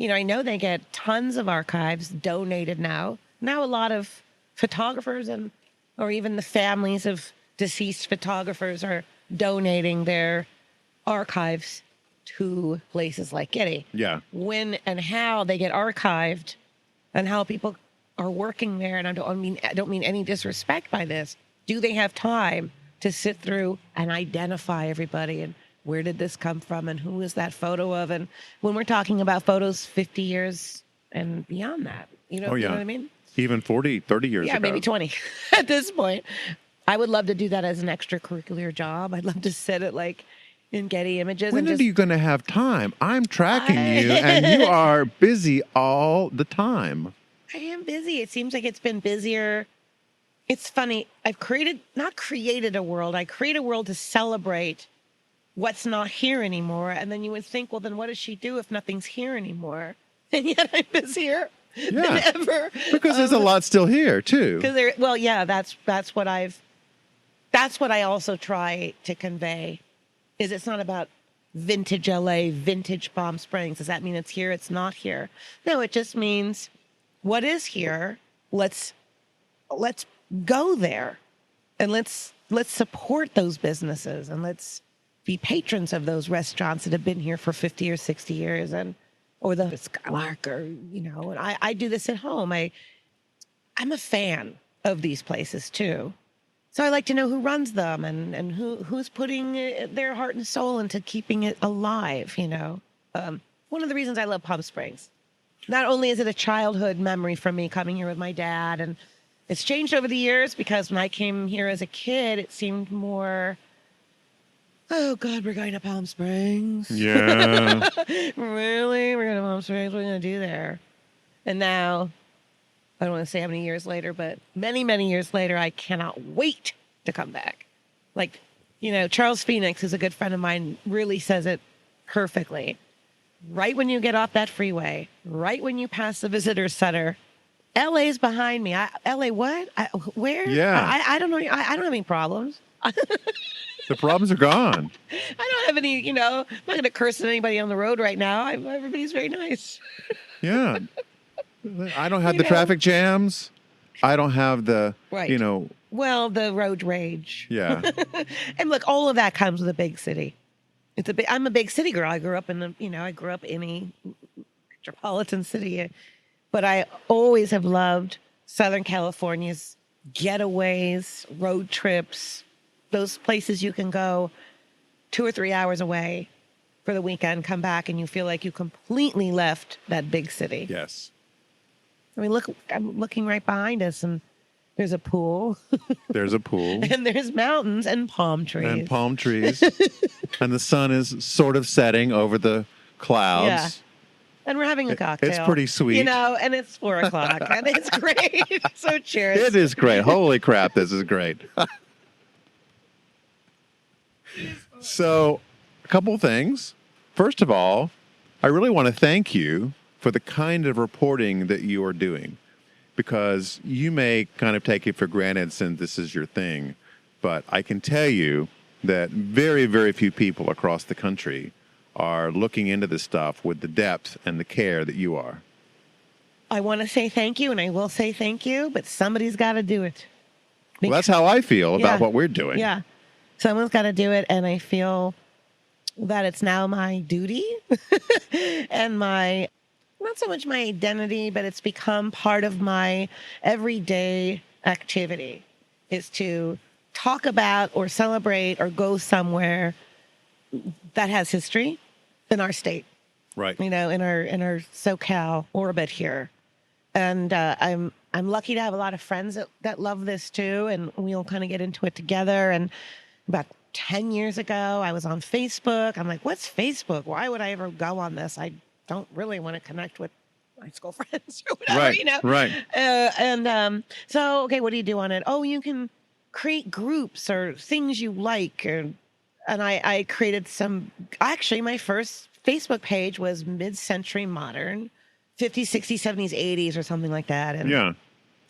Speaker 9: I know they get tons of archives donated now. Now a lot of photographers or even the families of deceased photographers are donating their archives to places like Getty.
Speaker 5: Yeah.
Speaker 9: When and how they get archived and how people are working there, and I don't mean any disrespect by this. Do they have time to sit through and identify everybody and where did this come from and who is that photo of? And when we're talking about photos 50 years and beyond that, you know what I mean?
Speaker 5: Even 40, 30 years ago.
Speaker 9: Yeah, maybe 20 at this point. I would love to do that as an extracurricular job. I'd love to sit at in Getty Images.
Speaker 5: When are you going to have time? I'm tracking you and you are busy all the time.
Speaker 9: I am busy. It seems like it's been busier. It's funny. I've not created a world. I create a world to celebrate what's not here anymore. And then you would think, well, then what does she do if nothing's here anymore? And yet I'm busier than ever.
Speaker 5: Because there's a lot still here too.
Speaker 9: That's what I also try to convey is it's not about vintage LA, vintage Palm Springs. Does that mean it's here? It's not here. No, it just means what is here. Let's go there and let's support those businesses and let's be patrons of those restaurants that have been here for 50 or 60 years or the Skylark and I do this at home. I'm a fan of these places too. So I like to know who runs them and who's putting their heart and soul into keeping it alive, One of the reasons I love Palm Springs, not only is it a childhood memory for me coming here with my dad, and it's changed over the years because when I came here as a kid, it seemed more, oh, God, we're going to Palm Springs.
Speaker 5: Yeah.
Speaker 9: Really? We're going to Palm Springs? What are we going to do there? And now, I don't want to say how many years later, but many, many years later, I cannot wait to come back. Charles Phoenix, who's a good friend of mine, really says it perfectly. Right when you get off that freeway, right when you pass the visitor center, LA's behind me. LA what? Where?
Speaker 5: Yeah.
Speaker 9: I don't know. I don't have any problems.
Speaker 5: The problems are gone.
Speaker 9: I don't have any, I'm not going to curse at anybody on the road right now. Everybody's very nice.
Speaker 5: Yeah. I don't have the traffic jams. I don't have the,
Speaker 9: Right.
Speaker 5: you know,
Speaker 9: Well, the road rage.
Speaker 5: yeah.
Speaker 9: And look, all of that comes with a big city. I'm a big city girl. I grew up in a metropolitan city, but I always have loved Southern California's getaways, road trips, those places you can go 2 or 3 hours away for the weekend, come back, and you feel like you completely left that big city.
Speaker 5: Yes.
Speaker 9: I mean, look, I'm looking right behind us, and there's a pool,
Speaker 5: There's a pool.
Speaker 9: and there's mountains and palm trees.
Speaker 5: And palm trees. And the sun is sort of setting over the clouds.
Speaker 9: Yeah. And we're having a cocktail.
Speaker 5: It's pretty sweet.
Speaker 9: You know, and it's 4 o'clock, and it's great. So cheers.
Speaker 5: It is great. Holy crap, this is great. So, a couple things. First of all, I really want to thank you for the kind of reporting that you are doing, because you may kind of take it for granted since this is your thing, but I can tell you that very, very few people across the country are looking into this stuff with the depth and the care that you are.
Speaker 9: I want to say thank you, and I will say thank you, but somebody's got to do it.
Speaker 5: Well, that's how I feel about
Speaker 9: Yeah.
Speaker 5: what we're doing.
Speaker 9: Yeah. Someone's got to do it, and I feel that it's now my duty and my, not so much my identity, but it's become part of my everyday activity, is to talk about or celebrate or go somewhere that has history in our state.
Speaker 5: Right.
Speaker 9: You know, in our SoCal orbit here. And I'm lucky to have a lot of friends that love this too, and we'll kind of get into it together. And about 10 years ago, I was on Facebook. I'm like, what's Facebook? Why would I ever go on this? I don't really want to connect with my school friends or whatever,
Speaker 5: Right,
Speaker 9: you know?
Speaker 5: right.
Speaker 9: So, okay, what do you do on it? Oh, you can create groups or things you like. And I created some, actually, my first Facebook page was mid-century modern, 50s, 60s, 70s, 80s, or something like that. And
Speaker 5: Yeah.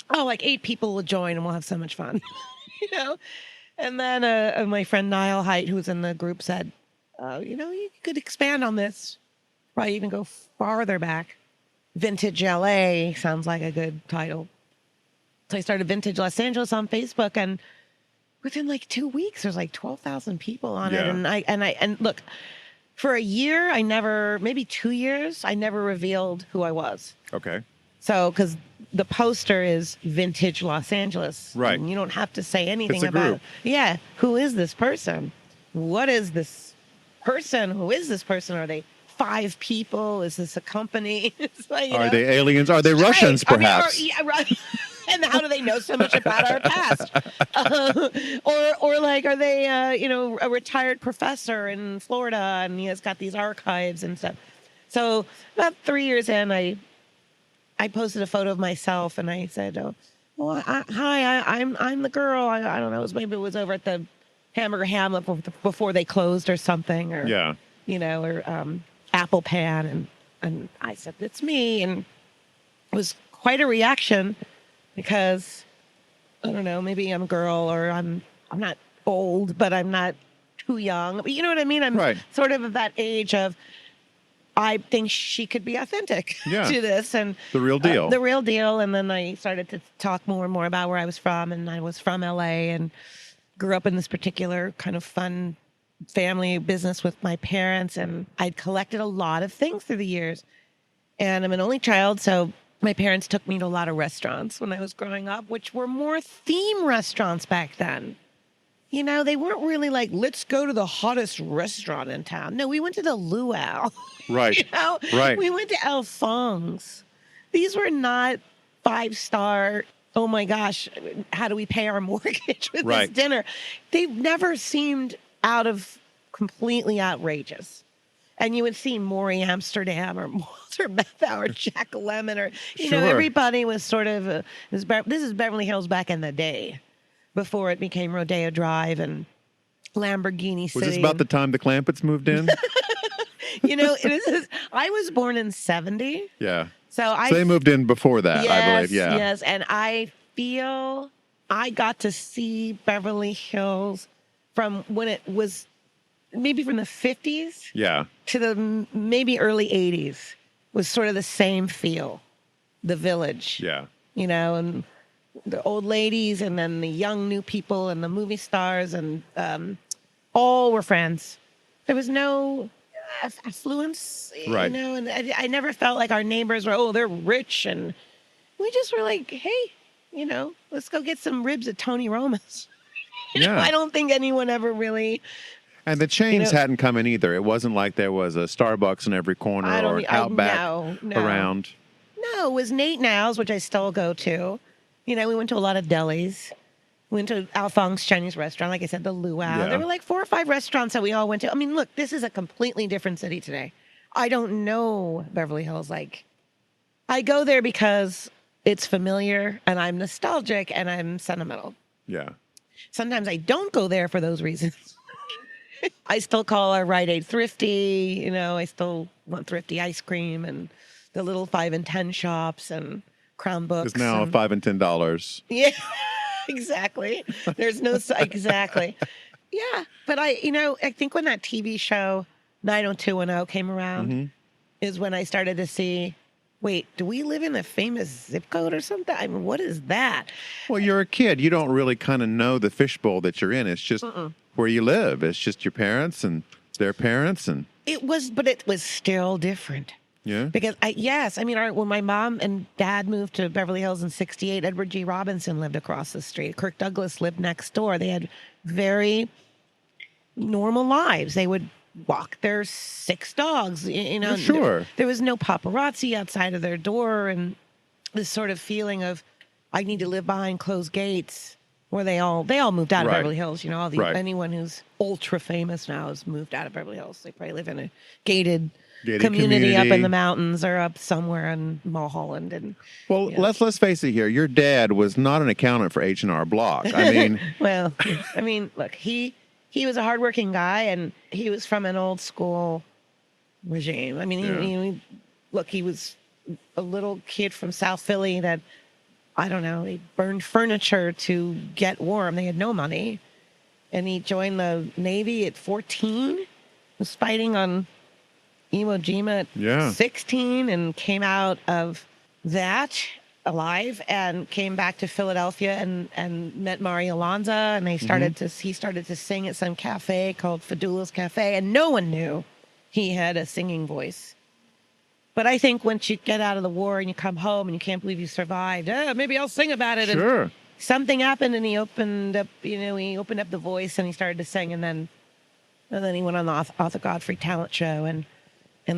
Speaker 9: like 8 people will join and we'll have so much fun, you know? And then my friend Niall Height, who's in the group, said, you could expand on this, probably even go farther back. Vintage LA sounds like a good title. So I started Vintage Los Angeles on Facebook, and within like 2 weeks, there's like 12,000 people on it.
Speaker 5: Yeah.
Speaker 9: And look, for a year, maybe 2 years, I never revealed who I was.
Speaker 5: Okay.
Speaker 9: So, because the poster is Vintage Los Angeles.
Speaker 5: Right.
Speaker 9: And you don't have to say anything
Speaker 5: It's a
Speaker 9: about
Speaker 5: group.
Speaker 9: it. Yeah. Who is this person? What is this person? Who is this person? Are they 5 people? Is this a company? It's like,
Speaker 5: Are they aliens? Are they Russians,
Speaker 9: Right.
Speaker 5: perhaps?
Speaker 9: Yeah, right. And how do they know so much about our past? Or like, are they, a retired professor in Florida, and he has got these archives and stuff. So about 3 years in, I posted a photo of myself, and I said, hi, I'm the girl. I don't know. Maybe it was over at the Hamburger Hamlet before they closed or something, or
Speaker 5: Yeah.
Speaker 9: or Apple Pan, and I said, it's me, and it was quite a reaction, because I don't know, maybe I'm a girl, or I'm not old, but I'm not too young. But you know what I mean? I'm
Speaker 5: Right.
Speaker 9: sort of at that age of, I think she could be authentic to this, and
Speaker 5: The real deal.
Speaker 9: the real deal. And then I started to talk more and more about where I was from, and I was from LA and grew up in this particular kind of fun family business with my parents, and I'd collected a lot of things through the years. And I'm an only child, so my parents took me to a lot of restaurants when I was growing up, which were more theme restaurants back then. You know, they weren't really like, let's go to the hottest restaurant in town. No, we went to the Luau.
Speaker 5: Right. Right.
Speaker 9: We went to Alphonse. These were not 5-star, oh my gosh, how do we pay our mortgage with
Speaker 5: Right.
Speaker 9: this dinner? They've never seemed completely outrageous. And you would see Maury Amsterdam or Walter Matthau or Jack Lemmon, or,
Speaker 5: Sure.
Speaker 9: everybody was sort of, this is Beverly Hills back in the day, before it became Rodeo Drive and Lamborghini City.
Speaker 5: Was this about the time the Clampetts moved in?
Speaker 9: I was born in 70.
Speaker 5: Yeah.
Speaker 9: So
Speaker 5: they moved in before that, I believe. Yeah.
Speaker 9: Yes, and I feel I got to see Beverly Hills from when it was maybe from the 50s
Speaker 5: Yeah.
Speaker 9: to the maybe early 80s, was sort of the same feel, the Village.
Speaker 5: Yeah.
Speaker 9: And the old ladies and then the young new people and the movie stars and all were friends. There was no affluence,
Speaker 5: Right.
Speaker 9: you know, and I never felt like our neighbors were, oh, they're rich. And we just were like, hey, you know, let's go get some ribs at Tony Roma's.
Speaker 5: Yeah.
Speaker 9: I don't think anyone ever really.
Speaker 5: And the chains
Speaker 9: know-
Speaker 5: hadn't come in either. It wasn't like there was a Starbucks in every corner or an Outback
Speaker 9: no.
Speaker 5: around.
Speaker 9: No, it was Nate Now's, which I still go to. You know, we went to a lot of delis. We went to Alphonse Chinese restaurant, like I said, the Luau.
Speaker 5: Yeah.
Speaker 9: There were like 4 or 5 restaurants that we all went to. I mean, look, this is a completely different city today. I don't know Beverly Hills. Like, I go there because it's familiar and I'm nostalgic and I'm sentimental.
Speaker 5: Yeah.
Speaker 9: Sometimes I don't go there for those reasons. I still call our Rite Aid thrifty. You know, I still want thrifty ice cream and the little 5 and 10 shops and Crown Books.
Speaker 5: It's now
Speaker 9: and,
Speaker 5: $5 and $10.
Speaker 9: Yeah, exactly. There's no exactly. Yeah, but I think when that TV show 90210 came around is when I started to see. Wait, do we live in a famous zip code or something? I mean, what is that?
Speaker 5: Well, you're a kid. You don't really kind of know the fishbowl that you're in. It's just where you live. It's just your parents and their parents. And
Speaker 9: It was still different.
Speaker 5: yeah.
Speaker 9: Because when my mom and dad moved to Beverly Hills in '68, Edward G. Robinson lived across the street. Kirk Douglas lived next door. They had very normal lives. They would walk their 6 dogs, you know.
Speaker 5: Sure.
Speaker 9: There was no paparazzi outside of their door, and this sort of feeling of I need to live behind closed gates. Where they all moved out of
Speaker 5: Right.
Speaker 9: Beverly Hills. You know, anyone who's ultra famous now has moved out of Beverly Hills. They probably live in a gated community up in the mountains or up somewhere in Mulholland. And
Speaker 5: Well, let's face it here. Your dad was not an accountant for H&R Block. I mean,
Speaker 9: well, look, he was a hardworking guy, and he was from an old school regime. I mean, he was a little kid from South Philly that, I don't know, he burned furniture to get warm. They had no money. And he joined the Navy at 14, was fighting on Iwo Jima at 16, and came out of that alive and came back to Philadelphia and met Mario Lanza, and he started to sing at some cafe called Fadula's Cafe, and no one knew he had a singing voice. But I think once you get out of the war and you come home and you can't believe you survived, maybe I'll sing about it.
Speaker 5: sure.
Speaker 9: And something happened, and he opened up the voice and he started to sing, and then he went on the Arthur Godfrey talent show, and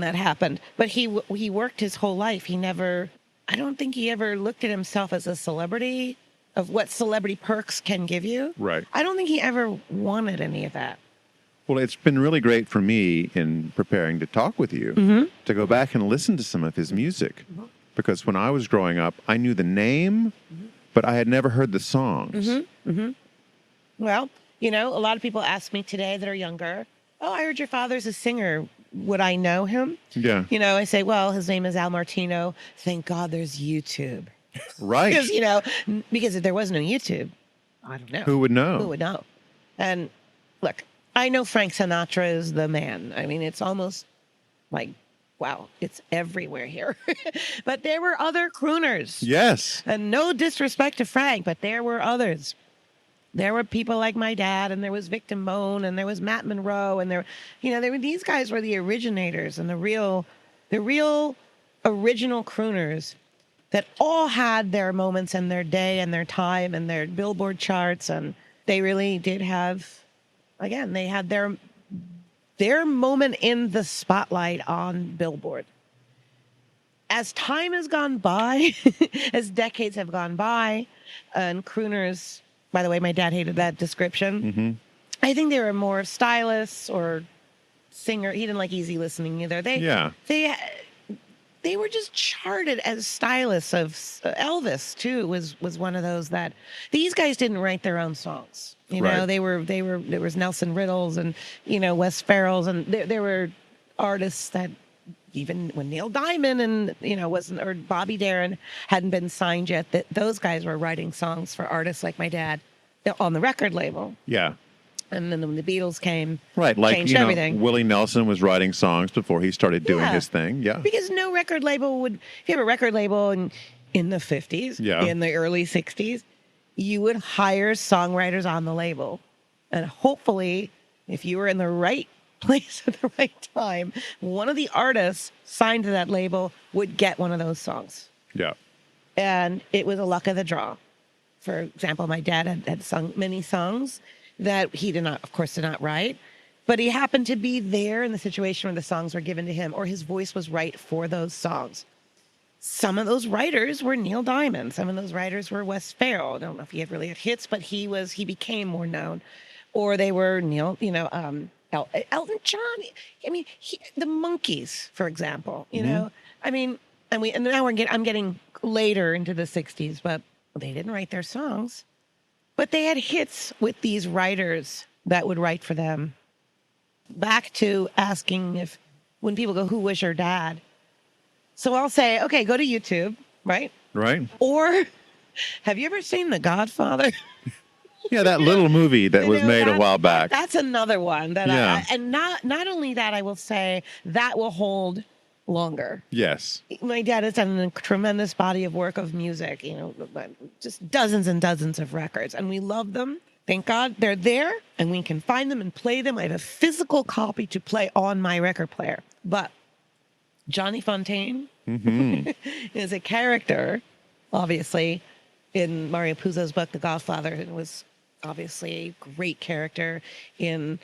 Speaker 9: that happened. But he worked his whole life. I don't think he ever looked at himself as a celebrity of what celebrity perks can give you.
Speaker 5: Right.
Speaker 9: I don't think he ever wanted any of that.
Speaker 5: Well, it's been really great for me in preparing to talk with you to go back and listen to some of his music. Because when I was growing up, I knew the name, but I had never heard the songs.
Speaker 9: Well, a lot of people ask me today that are younger, oh, I heard your father's a singer. Would I know him?
Speaker 5: Yeah.
Speaker 9: I say, well, his name is Al Martino. Thank God there's YouTube.
Speaker 5: Right.
Speaker 9: Because if there was no YouTube, I don't know.
Speaker 5: Who would know?
Speaker 9: Who would know? And look, I know Frank Sinatra is the man. I mean, it's almost like, wow, it's everywhere here. But there were other crooners.
Speaker 5: Yes.
Speaker 9: And no disrespect to Frank, but there were others. There were people like my dad, and there was Victor Moan, and there was Matt Monroe, and these guys were the originators and the real original crooners that all had their moments and their day and their time and their Billboard charts, and they really did have. Again, they had their moment in the spotlight on Billboard. As time has gone by, as decades have gone by, and crooners, by the way, my dad hated that description. I think they were more stylists or singer. He didn't like easy listening either. They were just charted as stylists of Elvis too. Was one of those that these guys didn't write their own songs.
Speaker 5: Right.
Speaker 9: There was Nelson Riddles and Wes Farrell's, and there were artists that even when Neil Diamond and wasn't, or Bobby Darin hadn't been signed yet, that those guys were writing songs for artists like my dad on the record label.
Speaker 5: Yeah.
Speaker 9: And then when the Beatles came,
Speaker 5: right, like
Speaker 9: changed everything.
Speaker 5: Willie Nelson was writing songs before he started doing his thing. Yeah.
Speaker 9: Because no record label would. If you have a record label and in the 50s,
Speaker 5: Yeah.
Speaker 9: in the early 60s, you would hire songwriters on the label. And hopefully, if you were in the right place at the right time, one of the artists signed to that label would get one of those songs.
Speaker 5: Yeah.
Speaker 9: And it was a luck of the draw. For example, my dad had sung many songs that he did not write, but he happened to be there in the situation where the songs were given to him, or his voice was right for those songs. Some of those writers were Neil Diamond. Some of those writers were Wes Farrell. I don't know if he had really had hits, but he became more known. Or they were Elton John. I mean, the Monkees, for example. You know, I mean, and now I'm getting later into the 60s, but they didn't write their songs, but they had hits with these writers that would write for them. Back to asking when people go, who was your dad? So I'll say, okay, go to YouTube, right?
Speaker 5: Right.
Speaker 9: Or have you ever seen The Godfather?
Speaker 5: Yeah, that little movie that was made a while back.
Speaker 9: That's another one that
Speaker 5: Yeah.
Speaker 9: and not only that, I will say that will hold longer.
Speaker 5: Yes.
Speaker 9: My dad has done a tremendous body of work of music, just dozens and dozens of records, and we love them. Thank God they're there and we can find them and play them. I have a physical copy to play on my record player. But Johnny Fontaine is a character, obviously, in Mario Puzo's book, The Godfather. It was obviously a great character in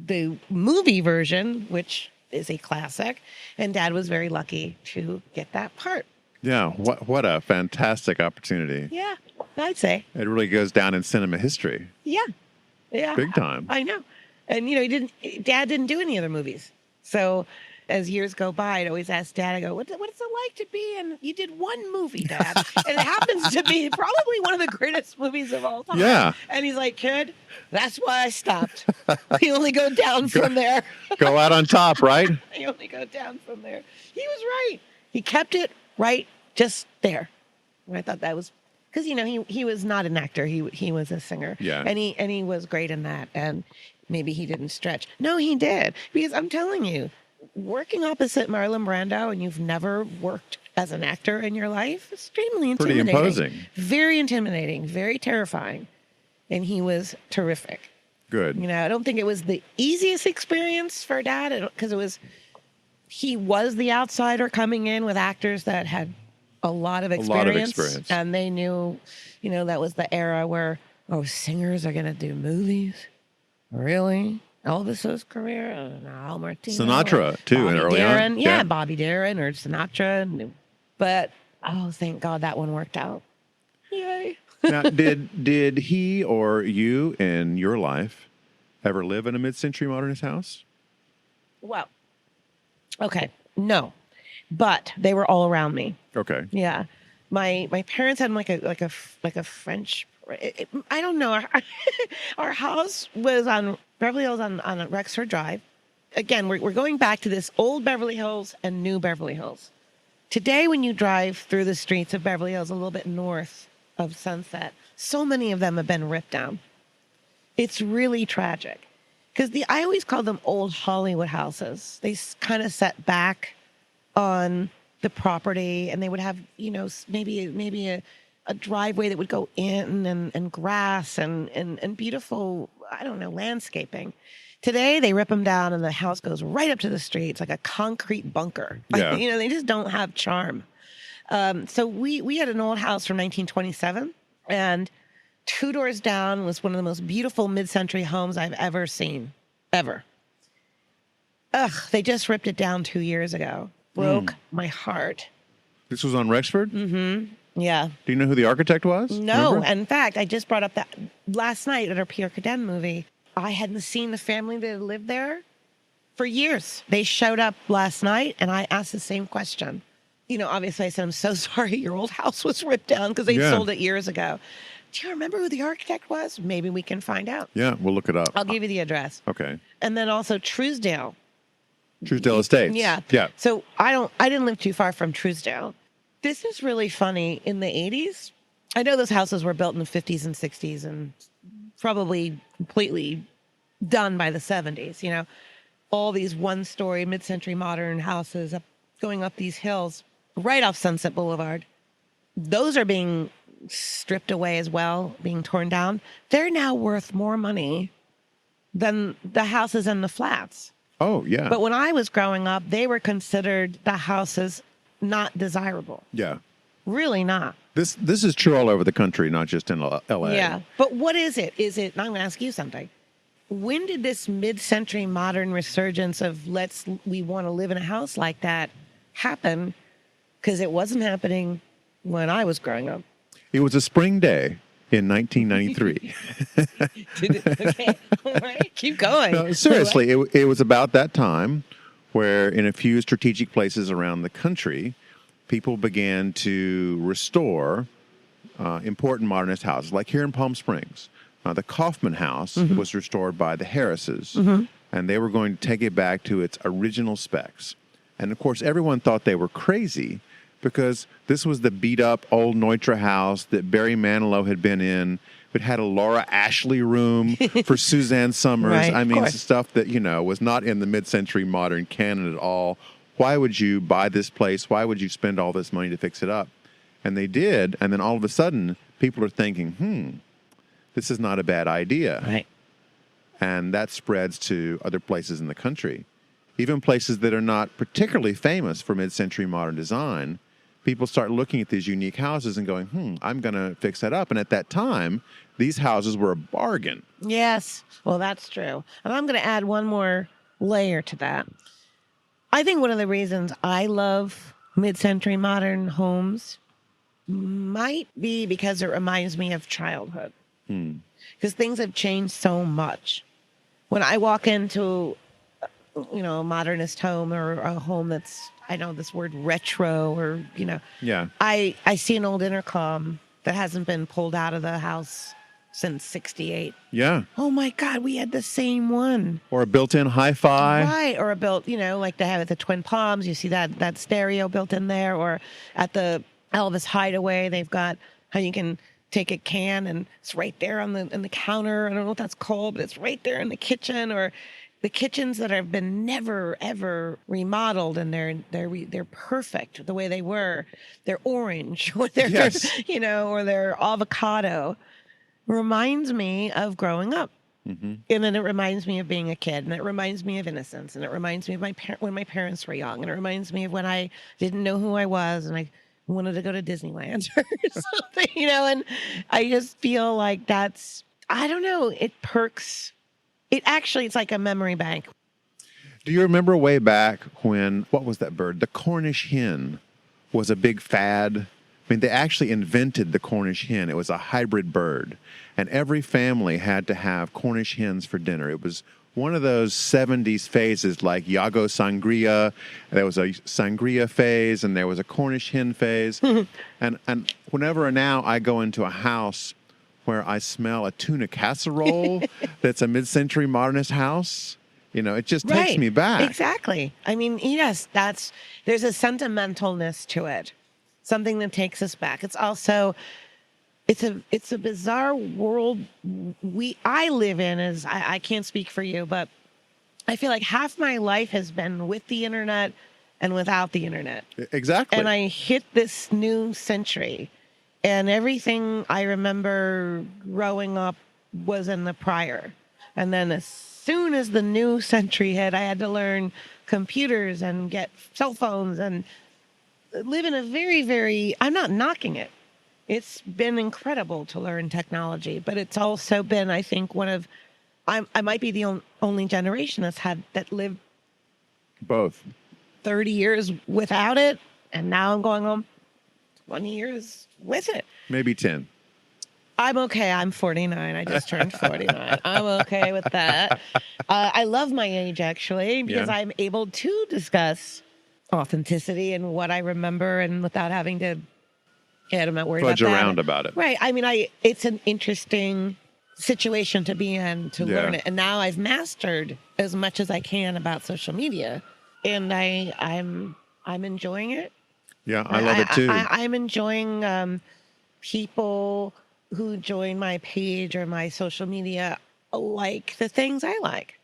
Speaker 9: the movie version, which is a classic. And Dad was very lucky to get that part.
Speaker 5: Yeah. What a fantastic opportunity.
Speaker 9: Yeah, I'd say.
Speaker 5: It really goes down in cinema history.
Speaker 9: Yeah. Yeah.
Speaker 5: Big time.
Speaker 9: I know. And, Dad didn't do any other movies. So as years go by, I'd always ask Dad, I go, what is it like to be in, you did one movie, Dad. And it happens to be probably one of the greatest movies of all time.
Speaker 5: Yeah.
Speaker 9: And he's like, kid, that's why I stopped. You only go down from there.
Speaker 5: Go out on top, right?
Speaker 9: You only go down from there. He was right. He kept it right just there. And I thought that was, because, he was not an actor. He was a singer.
Speaker 5: Yeah.
Speaker 9: And he was great in that. And maybe he didn't stretch. No, he did. Because I'm telling you, working opposite Marlon Brando and you've never worked as an actor in your life, extremely intimidating.
Speaker 5: Pretty imposing.
Speaker 9: Very intimidating, very terrifying. And he was terrific.
Speaker 5: Good.
Speaker 9: I don't think it was the easiest experience for Dad because he was the outsider coming in with actors that had a lot of experience. And they knew, that was the era where, singers are going to do movies? Really? Elvis's career, Martino,
Speaker 5: Sinatra too, and early on.
Speaker 9: Yeah, Bobby Darin or Sinatra, but thank God that one worked out. Yay!
Speaker 5: Now, did he or you in your life ever live in a mid-century modernist house?
Speaker 9: Well, okay, no, but they were all around me.
Speaker 5: Okay.
Speaker 9: Yeah, my parents had like a French. I don't know. Our house was on Beverly Hills on Rexford Drive. Again, we're going back to this old Beverly Hills and new Beverly Hills. Today, when you drive through the streets of Beverly Hills, a little bit north of Sunset, so many of them have been ripped down. It's really tragic because I always call them old Hollywood houses. They kind of set back on the property, and they would have, maybe a driveway that would go in and grass and beautiful, landscaping. Today, they rip them down and the house goes right up to the street. It's like a concrete bunker.
Speaker 5: Yeah.
Speaker 9: They just don't have charm. So we had an old house from 1927, and 2 doors down was one of the most beautiful mid-century homes I've ever seen, ever. They just ripped it down 2 years ago. Broke my heart.
Speaker 5: This was on Rexford?
Speaker 9: Mm-hmm. Yeah.
Speaker 5: Do you know who the architect was?
Speaker 9: No.
Speaker 5: Remember?
Speaker 9: In fact, I just brought up that last night at our Pierre Cardin movie. I hadn't seen the family that had lived there for years. They showed up last night, and I asked the same question. Obviously I said, I'm so sorry your old house was ripped down because they sold it years ago. Do you remember who the architect was? Maybe we can find out.
Speaker 5: Yeah, we'll look it up.
Speaker 9: I'll give you the address.
Speaker 5: Okay.
Speaker 9: And then also Truesdale.
Speaker 5: Truesdale Estates.
Speaker 9: Yeah.
Speaker 5: Yeah.
Speaker 9: So I didn't live too far from Truesdale. This is really funny. In the 80s, I know those houses were built in the 50s and 60s and probably completely done by the 70s. All these one-story mid-century modern houses going up these hills right off Sunset Boulevard. those are being stripped away as well, being torn down. They're now worth more money than the houses and the flats.
Speaker 5: Oh, yeah.
Speaker 9: But when I was growing up, they were considered the houses not desirable.
Speaker 5: Yeah.
Speaker 9: Really not.
Speaker 5: This is true all over the country, not just in L.A.
Speaker 9: Yeah. But what is it? Is it, and I'm going to ask you something. When did this mid-century modern resurgence of we want to live in a house like that happen? Because it wasn't happening when I was growing up.
Speaker 5: It was a spring day in 1993.
Speaker 9: Okay. All right. Keep going.
Speaker 5: No, seriously, it was about that time where in a few strategic places around the country, people began to restore important modernist houses, like here in Palm Springs. The Kaufman House was restored by the Harrises, and they were going to take it back to its original specs. And, of course, everyone thought they were crazy because this was the beat-up old Neutra house that Barry Manilow had been in. It had a Laura Ashley room for Suzanne Summers.
Speaker 9: Right,
Speaker 5: I mean, stuff that, was not in the mid-century modern canon at all. Why would you buy this place? Why would you spend all this money to fix it up? And they did, and then all of a sudden, people are thinking, this is not a bad idea.
Speaker 9: Right.
Speaker 5: And that spreads to other places in the country. Even places that are not particularly famous for mid-century modern design, people start looking at these unique houses and going, I'm going to fix that up. And at that time, these houses were a bargain.
Speaker 9: Yes. Well, that's true. And I'm going to add one more layer to that. I think one of the reasons I love mid-century modern homes might be because it reminds me of childhood. Because things have changed so much. When I walk into, a modernist home or a home that's, I know this word retro or,
Speaker 5: Yeah.
Speaker 9: I see an old intercom that hasn't been pulled out of the house since 68.
Speaker 5: Yeah.
Speaker 9: Oh my God, we had the same one.
Speaker 5: Or a built-in hi-fi.
Speaker 9: Right, or like they have at the Twin Palms, you see that stereo built in there, or at the Elvis Hideaway, they've got how you can take a can and it's right there on the counter. I don't know what that's called, but it's right there in the kitchen, or the kitchens that have been never ever remodeled and they're perfect the way they were. They're orange, or they're or they're avocado. Reminds me of growing up. And then it reminds me of being a kid, and it reminds me of innocence, and it reminds me of when my parents were young, and it reminds me of when I didn't know who I was and I wanted to go to Disneyland or something, and I just feel like that's, I don't know, it perks. It's like a memory bank.
Speaker 5: Do you remember way back when, what was that bird? The Cornish hen was a big fad. I mean, they actually invented the Cornish hen. It was a hybrid bird. And every family had to have Cornish hens for dinner. It was one of those 70s phases like Yago Sangria. There was a Sangria phase and there was a Cornish hen phase. and whenever now I go into a house where I smell a tuna casserole that's a mid-century modernist house, it just takes me back.
Speaker 9: Exactly. I mean, yes, there's a sentimentalness to it. Something that takes us back. It's also, it's a bizarre world I live in. I can't speak for you, but I feel like half my life has been with the internet and without the internet.
Speaker 5: Exactly.
Speaker 9: And I hit this new century, and everything I remember growing up was in the prior. And then as soon as the new century hit, I had to learn computers and get cell phones and live in a very, very, I'm not knocking it. It's been incredible to learn technology, but it's also been, I think, I might be the only generation that lived
Speaker 5: both
Speaker 9: 30 years without it, and now I'm going on 20 years with it.
Speaker 5: Maybe 10.
Speaker 9: I'm okay. I'm 49. I just turned 49. I'm okay with that. I love my age, actually, because I'm able to discuss authenticity and what I remember, and without having to, I'm not worried
Speaker 5: fudge
Speaker 9: about that.
Speaker 5: around about it.
Speaker 9: Right. I mean, it's an interesting situation to be in to learn it. And now I've mastered as much as I can about social media, and I'm enjoying it.
Speaker 5: Yeah, I love it too.
Speaker 9: I'm enjoying people who join my page or my social media like the things I like.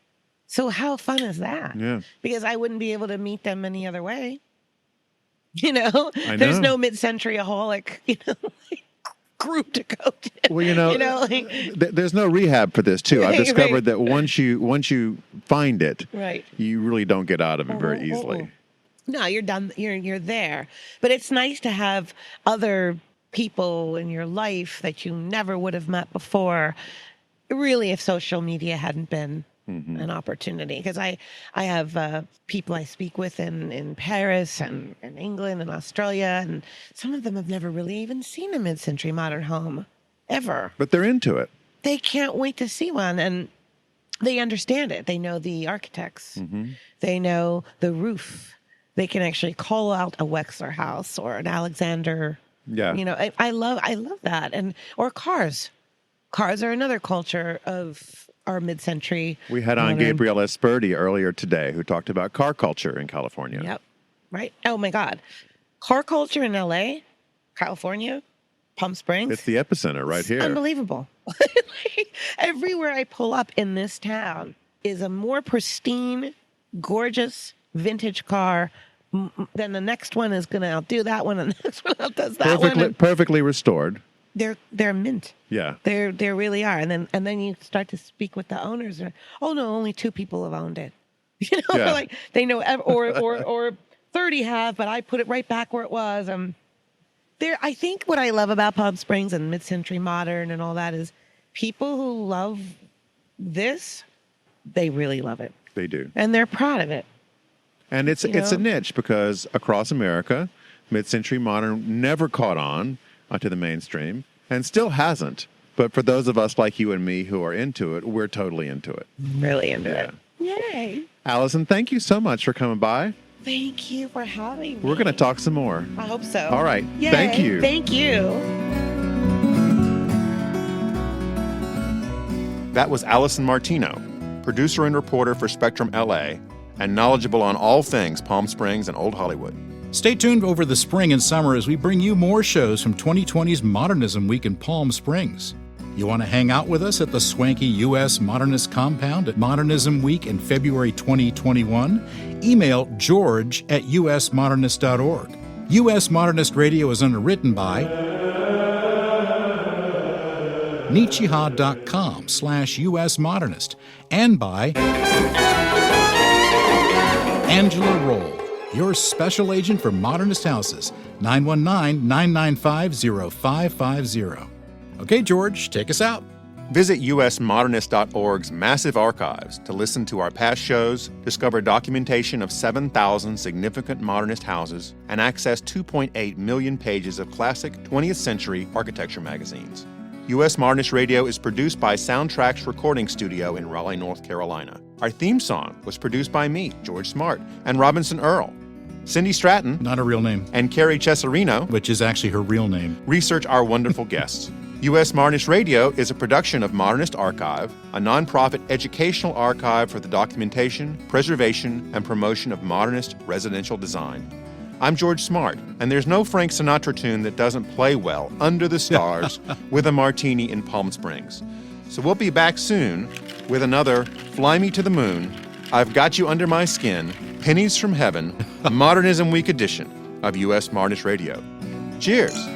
Speaker 9: So how fun is that?
Speaker 5: Yeah.
Speaker 9: Because I wouldn't be able to meet them any other way. There's no mid-century-aholic, group to go to.
Speaker 5: Well, there's no rehab for this too. I've discovered that once you find it,
Speaker 9: right,
Speaker 5: you really don't get out of it very easily.
Speaker 9: No, you're done. You're there. But it's nice to have other people in your life that you never would have met before. Really, if social media hadn't been an opportunity, because I have people I speak with in Paris and in England and Australia, and some of them have never really even seen a mid-century modern home ever.
Speaker 5: But they're into it.
Speaker 9: They can't wait to see one, and they understand it. They know the architects. They know the roof. They can actually call out a Wexler house or an Alexander.
Speaker 5: Yeah.
Speaker 9: I love that, or cars. Cars are another culture of our mid-century.
Speaker 5: We had on Gabriel Esperti earlier today, who talked about car culture in California.
Speaker 9: Yep. Right. Oh my God. Car culture in LA, California, Palm Springs.
Speaker 5: It's the epicenter right here.
Speaker 9: Unbelievable. Everywhere I pull up in this town is a more pristine, gorgeous vintage car. Then the next one is going to outdo that one, and the next one outdoes that one.
Speaker 5: Perfectly restored.
Speaker 9: They're mint.
Speaker 5: Yeah.
Speaker 9: They really are. And then you start to speak with the owners. Oh no, only 2 people have owned it. Like they know, or 30 have, but I put it right back where it was. I think what I love about Palm Springs and mid-century modern and all that is people who love this, they really love it.
Speaker 5: They do.
Speaker 9: And they're proud of it.
Speaker 5: And it's a niche, because across America, mid-century modern never caught on to the mainstream, and still hasn't. But for those of us like you and me who are into it, we're totally into it.
Speaker 9: Really into it. Yay.
Speaker 5: Alison, thank you so much for coming by.
Speaker 9: Thank you for having me.
Speaker 5: We're going to talk some more.
Speaker 9: I hope so.
Speaker 5: All right.
Speaker 9: Yay.
Speaker 5: Thank you.
Speaker 9: Thank you.
Speaker 4: That was Alison Martino, producer and reporter for Spectrum LA, and knowledgeable on all things Palm Springs and Old Hollywood.
Speaker 3: Stay tuned over the spring and summer as we bring you more shows from 2020's Modernism Week in Palm Springs. You want to hang out with us at the swanky U.S. Modernist compound at Modernism Week in February 2021? Email george@usmodernist.org. U.S. Modernist Radio is underwritten by Nichiha.com/US Modernist and by Angela Roll, your special agent for Modernist Houses, 919-995-0550. Okay, George, take us out.
Speaker 4: Visit usmodernist.org's massive archives to listen to our past shows, discover documentation of 7,000 significant modernist houses, and access 2.8 million pages of classic 20th century architecture magazines. U.S. Modernist Radio is produced by Soundtracks Recording Studio in Raleigh, North Carolina. Our theme song was produced by me, George Smart, and Robinson Earl. Cindy Stratton,
Speaker 3: not a real name,
Speaker 4: and Carrie Cesarino,
Speaker 3: which is actually her real name,
Speaker 4: research our wonderful guests. U.S. Modernist Radio is a production of Modernist Archive, a nonprofit educational archive for the documentation, preservation, and promotion of modernist residential design. I'm George Smart, and there's no Frank Sinatra tune that doesn't play well under the stars with a martini in Palm Springs. So we'll be back soon with another Fly Me to the Moon, I've Got You Under My Skin, Pennies from Heaven, Modernism Week edition of U.S. Modernist Radio. Cheers!